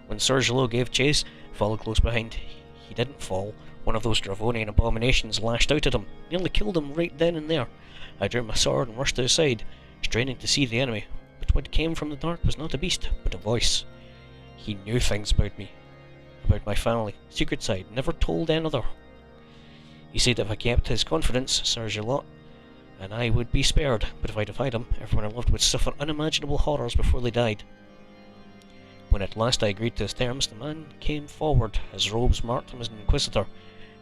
When Sir Gilot gave chase, followed close behind. He didn't fall. One of those Dravonian abominations lashed out at him, nearly killed him right then and there. I drew my sword and rushed to his side, straining to see the enemy, but what came from the dark was not a beast, but a voice. He knew things about me, about my family, secret side, never told another. He said if I kept his confidence, Sir Gilot and I would be spared, but if I defied him, everyone I loved would suffer unimaginable horrors before they died. When at last I agreed to his terms, the man came forward. His robes marked him as an inquisitor,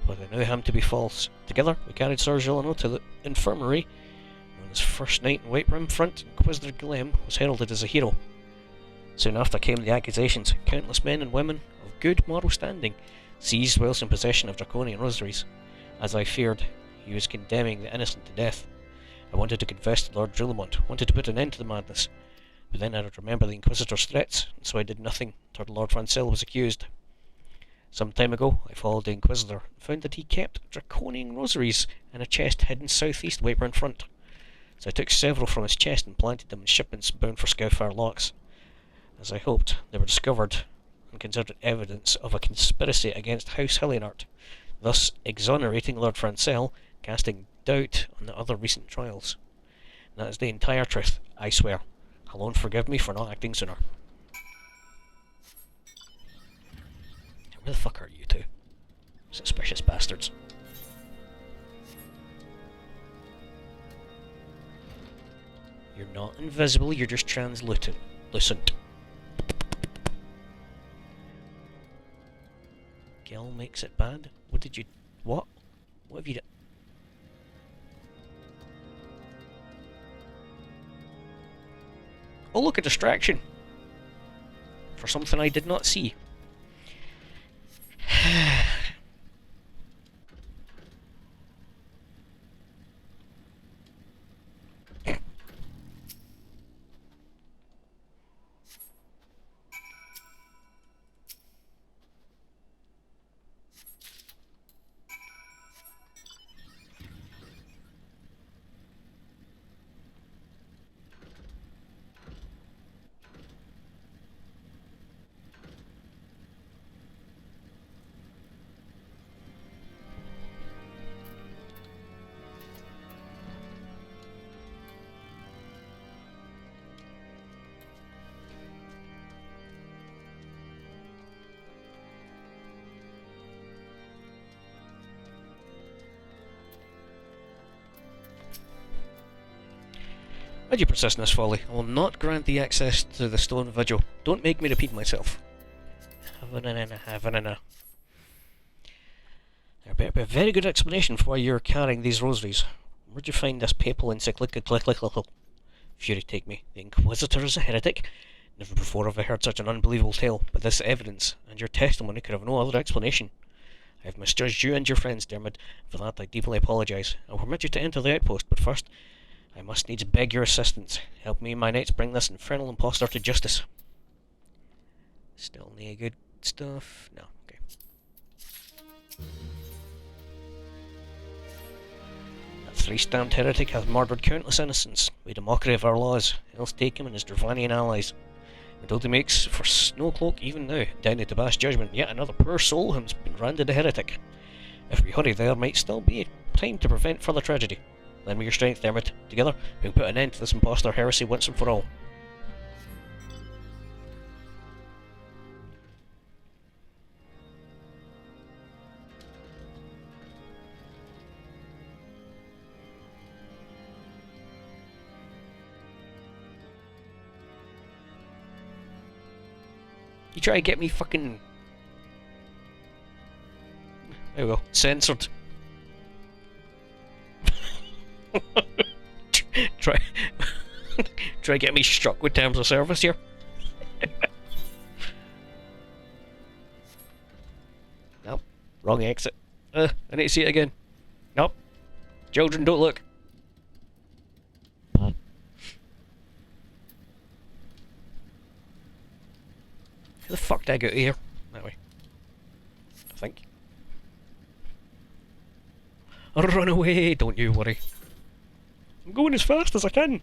but I knew him to be false. Together, we carried Sir Gillenot to the infirmary. On his first night in White Rim Front, Inquisitor Guillem was heralded as a hero. Soon after came the accusations. Countless men and women of good moral standing seized whilst in possession of draconian rosaries. As I feared, he was condemning the innocent to death. I wanted to confess to Lord Drillamont, wanted to put an end to the madness, but then I would remember the Inquisitor's threats, and so I did nothing until Lord Francel was accused. Some time ago, I followed the Inquisitor and found that he kept draconian rosaries in a chest hidden southeast Whiteburn Front. So I took several from his chest and planted them in shipments bound for Scoutfire Locks. As I hoped, they were discovered and considered evidence of a conspiracy against House Hillianart, thus exonerating Lord Francel, casting doubt on the other recent trials. And that is the entire truth, I swear. Alone forgive me for not acting sooner. Where the fuck are you two? Suspicious bastards. You're not invisible, you're just translucent. Gil makes it bad? What did you... What? What have you done? Oh look, a distraction! For something I did not see. Why do you persist in this folly? I will not grant thee access to the stone vigil. Don't make me repeat myself. There better be a very good explanation for why you're carrying these rosaries. Where'd you find this papal encyclical? Fury take me. The Inquisitor is a heretic. Never before have I heard such an unbelievable tale, but this evidence and your testimony could have no other explanation. I have misjudged you and your friends, Dermot. For that I deeply apologise. I will permit you to enter the outpost, but first I must needs beg your assistance. Help me and my knights bring this infernal impostor to justice. Still any good stuff? No, okay. That three-stamped heretic hath murdered countless innocents, made a mockery of our laws, else take him and his Dravanian allies. Until he makes for Snowcloak even now, down to Bash Judgment, yet another poor soul has been branded a heretic. If we hurry there might still be time to prevent further tragedy. Lend me your strength, Dermot. Together, we can put an end to this impostor heresy once and for all. You try to get me fucking... There we go. Censored. try to get me struck with terms of service here. Nope. Wrong exit. I need to see it again. Nope. Children, don't look. How the fuck did I get out of here? That way. I think. Run away, don't you worry. I'm going as fast as I can.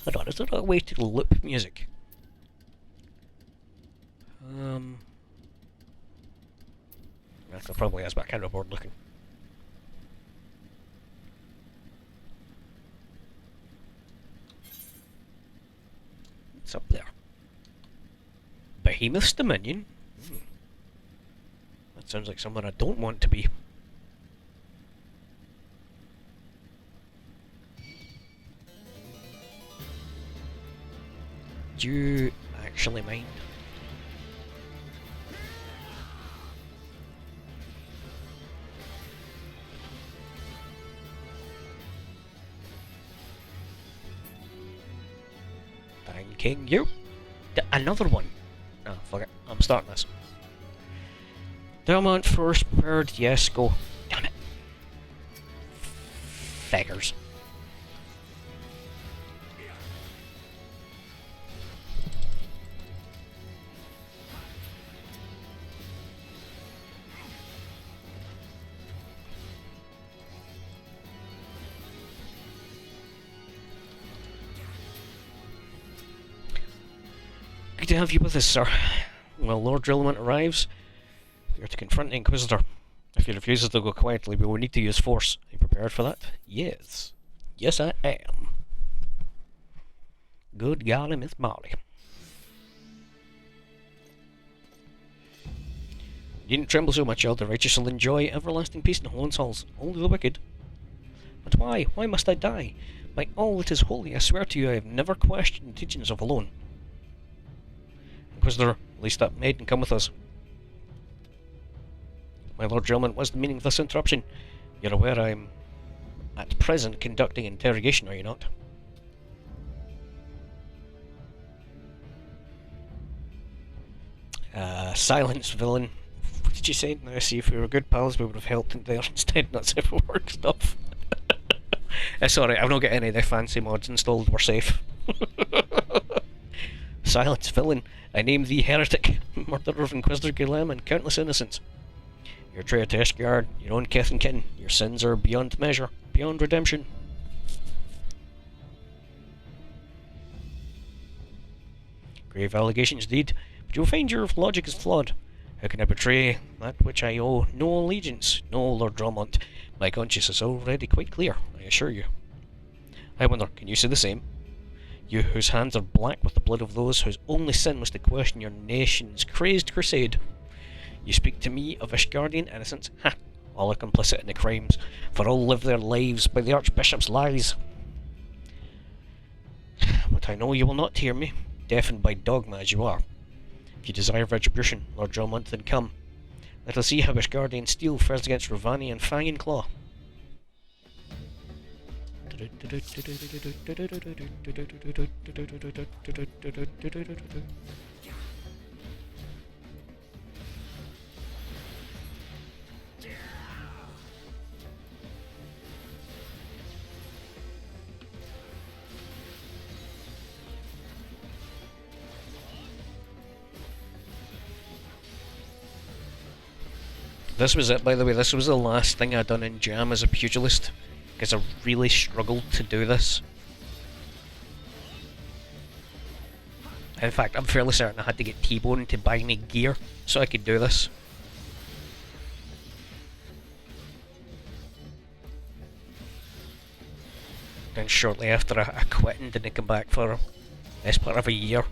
Hold on, is there a way to loop music? There probably is, but I can't remember looking. It's up there. Behemoth's Dominion? That sounds like somewhere I don't want to be. Do you actually mind? Thanking you. Another one. Oh, fuck it. I'm starting this. Delmont first prepared. Yes, go. Damn it. Beggars. Good to have you with us, sir. When Lord Drillmont arrives, we are to confront the Inquisitor. If he refuses to go quietly, we will need to use force. Are you prepared for that? Yes. Yes, I am. Good golly, Miss Molly. You needn't tremble so much, child. The righteous shall enjoy everlasting peace in Holland's halls. Only the wicked. But why? Why must I die? By all that is holy, I swear to you, I have never questioned the teachings of Alone. Inquisitor, release that maid and come with us. My Lord Drillmont, what's the meaning of this interruption? You're aware I'm at present conducting interrogation, are you not? Silence, villain. What did you say? Now see, if we were good pals, we would have helped in there instead, not safe for work stuff. Sorry, I've not got any of the fancy mods installed, we're safe. Silence, villain. I name thee heretic, murderer of Inquisitor Guilhem and countless innocents. Your traitor to Ishgard, your own kith and kin. Your sins are beyond measure, beyond redemption. Grave allegations indeed, but you will find your logic is flawed. How can I betray that which I owe no allegiance? No, Lord Drillmont. My conscience is already quite clear, I assure you. I wonder, can you say the same? You whose hands are black with the blood of those whose only sin was to question your nation's crazed crusade. You speak to me of Ishgardian innocence? Ha! All are complicit in the crimes, for all live their lives by the Archbishop's lies. But I know you will not hear me, deafened by dogma as you are. If you desire retribution, Lord Drillmont, then come. Let us see how Ishgardian steel fares against Ravani and Fang and Claw. This was it, by the way. This was the last thing I'd done in Jam as a pugilist, because I really struggled to do this. In fact, I'm fairly certain I had to get T-Bone to buy me gear so I could do this. Then shortly after I quit and didn't come back for the best part of a year.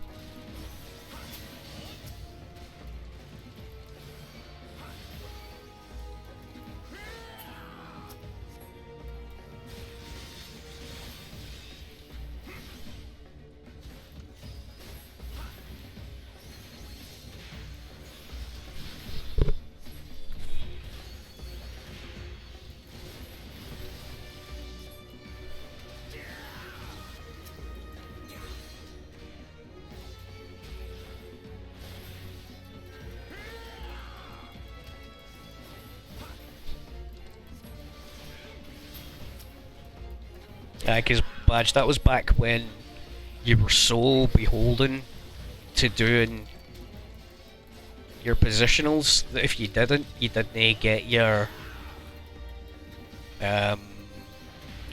Because Badge, that was back when you were so beholden to doing your positionals that if you didn't get your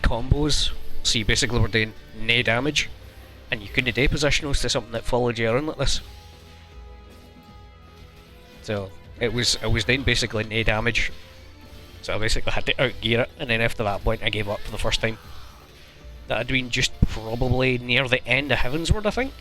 combos. So you basically were doing no damage, and you couldn't do positionals to something that followed you around like this. So I was doing basically no damage. So I basically had to outgear it, and then after that point I gave up for the first time. That had been just probably near the end of Heavensward, I think.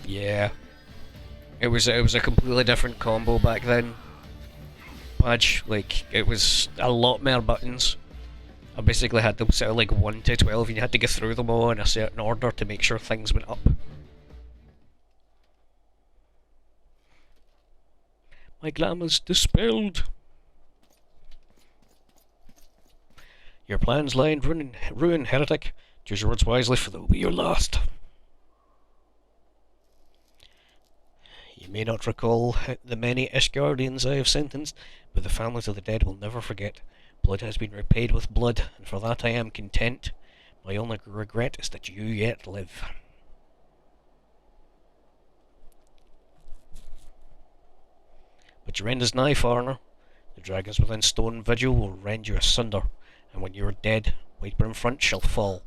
Yeah, it was a completely different combo back then. Badge, like, it was a lot more buttons. I basically had them set of like 1 to 12, and you had to get through them all in a certain order to make sure things went up. My glamour's dispelled. Your plans lie in ruin, heretic. Choose your words wisely, for they will be your last. You may not recall the many Ishgardians I have sentenced, but the families of the dead will never forget. Blood has been repaid with blood, and for that I am content. My only regret is that you yet live. But your end is nigh, foreigner. The dragons within Stone Vigil will rend you asunder, and when you are dead, Whitebrimfront shall fall.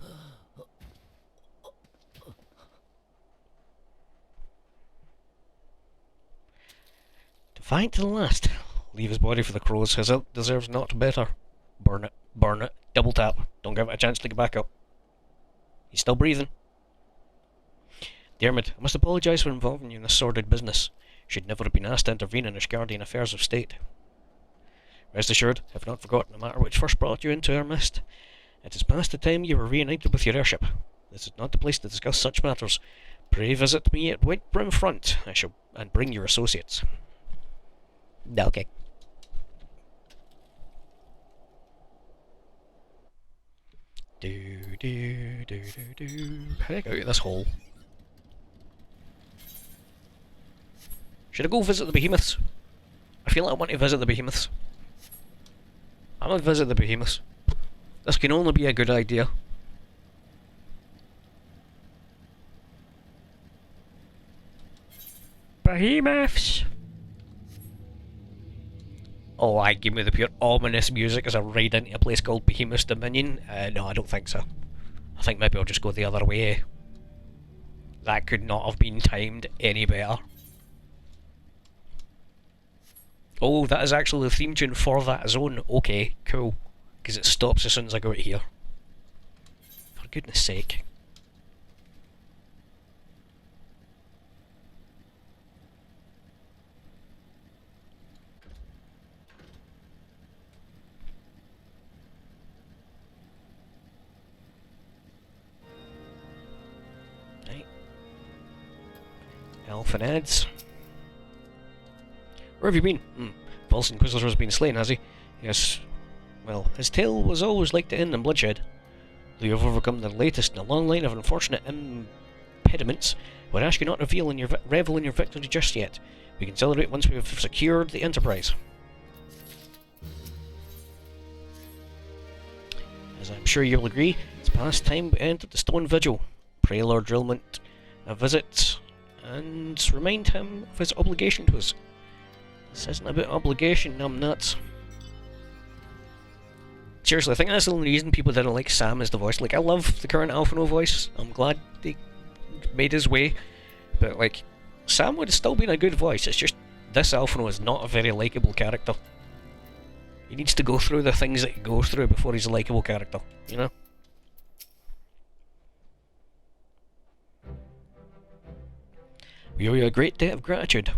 Fight to the last. Leave his body for the crows. His ilk deserves not better. Burn it. Burn it. Double tap. Don't give it a chance to get back up. He's still breathing. Diarmid, I must apologise for involving you in this sordid business. You should never have been asked to intervene in Ishgardian affairs of state. Rest assured, I have not forgotten the matter which first brought you into our midst. It is past the time you were reunited with your airship. This is not the place to discuss such matters. Pray visit me at Whitebrimfront. And bring your associates. Okay. How do I go out of this hole? Should I go visit the behemoths? I feel like I want to visit the behemoths. I'm gonna visit the behemoths. This can only be a good idea. Behemoths! Oh, give me the pure ominous music as I ride into a place called Behemoth's Dominion. No, I don't think so. I think maybe I'll just go the other way. That could not have been timed any better. Oh, that is actually the theme tune for that zone. Okay, cool. Because it stops as soon as I go out here. For goodness sake. Elf and Eds. Where have you been? False Inquisitor has been slain, has he? Yes. Well, his tale was always like to end in bloodshed. Though you have overcome the latest in a long line of unfortunate impediments, I would ask you not to revel in your victory just yet. We can celebrate once we have secured the Enterprise. As I'm sure you'll agree, it's past time we entered the Stone Vigil. Pray Lord Drillmont a visit and remind him of his obligation to us. This isn't about obligation, I'm nuts. Seriously, I think that's the only reason people didn't like Sam as the voice. Like, I love the current Alphinaud voice. I'm glad he made his way But, like, Sam would have still been a good voice, it's just this Alphino is not a very likeable character. He needs to go through the things that he goes through before he's a likeable character, you know? We owe you a great debt of gratitude.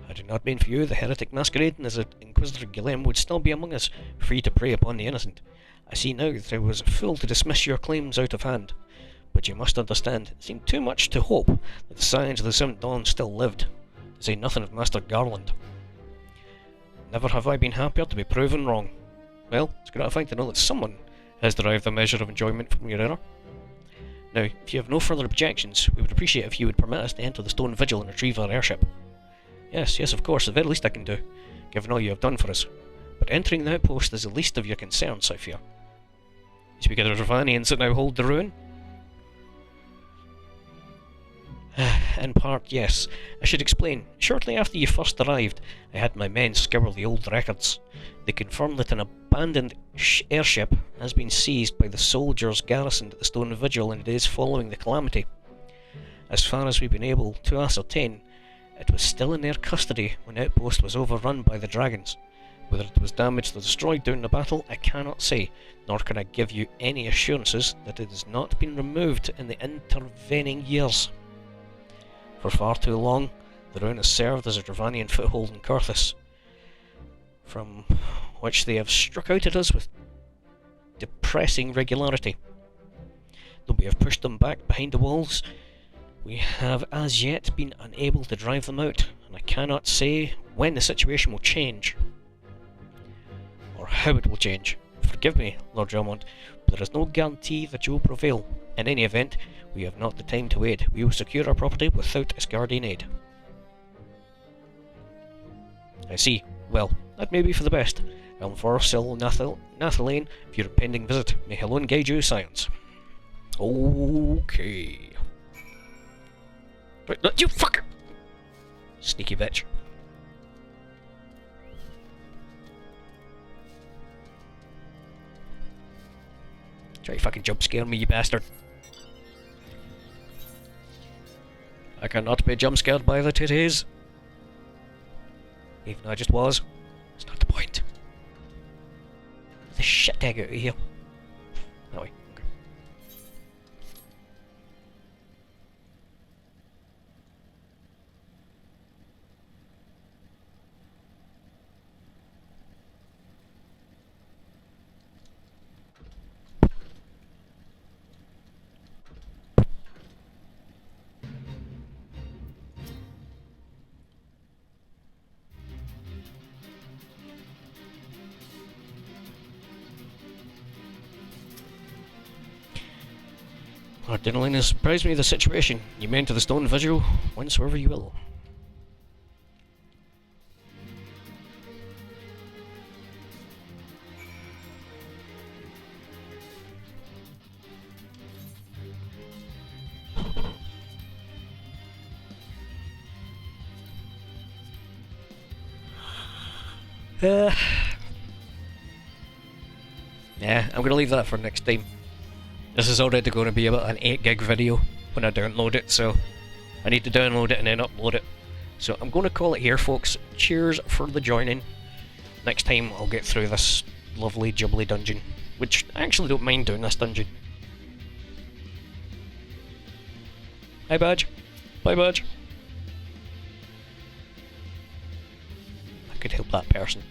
Had it not been for you, the heretic masquerading as Inquisitor Guillem would still be among us, free to prey upon the innocent. I see now that I was a fool to dismiss your claims out of hand. But you must understand, it seemed too much to hope that the Scions of the Seventh Dawn still lived, to say nothing of Master Garland. Never have I been happier to be proven wrong. Well, it's gratifying to know that someone has derived a measure of enjoyment from your error. Now, if you have no further objections, we would appreciate if you would permit us to enter the Stone Vigil and retrieve our airship. Yes, of course, the very least I can do, given all you have done for us. But entering the outpost is the least of your concerns, I fear. You speak of the Ravanians that now hold the ruin? In part, yes. I should explain. Shortly after you first arrived, I had my men scour the old records. They confirmed that an abandoned airship has been seized by the soldiers garrisoned at the Stone Vigil in the days following the calamity. As far as we've been able to ascertain, it was still in their custody when the outpost was overrun by the dragons. Whether it was damaged or destroyed during the battle, I cannot say, nor can I give you any assurances that it has not been removed in the intervening years. For far too long, the ruin has served as a Dravanian foothold in Carthus, from which they have struck out at us with depressing regularity. Though we have pushed them back behind the walls, we have as yet been unable to drive them out, and I cannot say when the situation will change, or how it will change. Forgive me, Lord Gelmont, but there is no guarantee that you will prevail. In any event, we have not the time to wait. We will secure our property without Asgardian aid. I see. Well, that may be for the best. Elmfor, Sil, Nathalane, for your impending visit. May Helon guide you, Science. Okay. Wait, no, you fucker! Sneaky bitch. Try to fucking jump scare me, you bastard. I cannot be jump scared by the titties. Even though I just was. It's not the point. Get the shit egg out of here. That way. Okay. Lord Dinnerlane has surprised me with the situation. You may enter the Stone Vigil whensoever you will. Yeah, I'm gonna leave that for next time. This is already going to be about an 8 gig video when I download it, so I need to download it and then upload it. So I'm going to call it here, folks. Cheers for the joining. Next time I'll get through this lovely jubbly dungeon, which I actually don't mind doing this dungeon. Hi Badge. Bye Badge. I could help that person.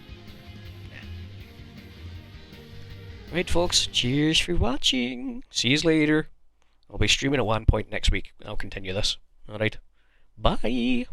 Right folks, cheers for watching. See you later. I'll be streaming at one point next week. I'll continue this. Alright. Bye.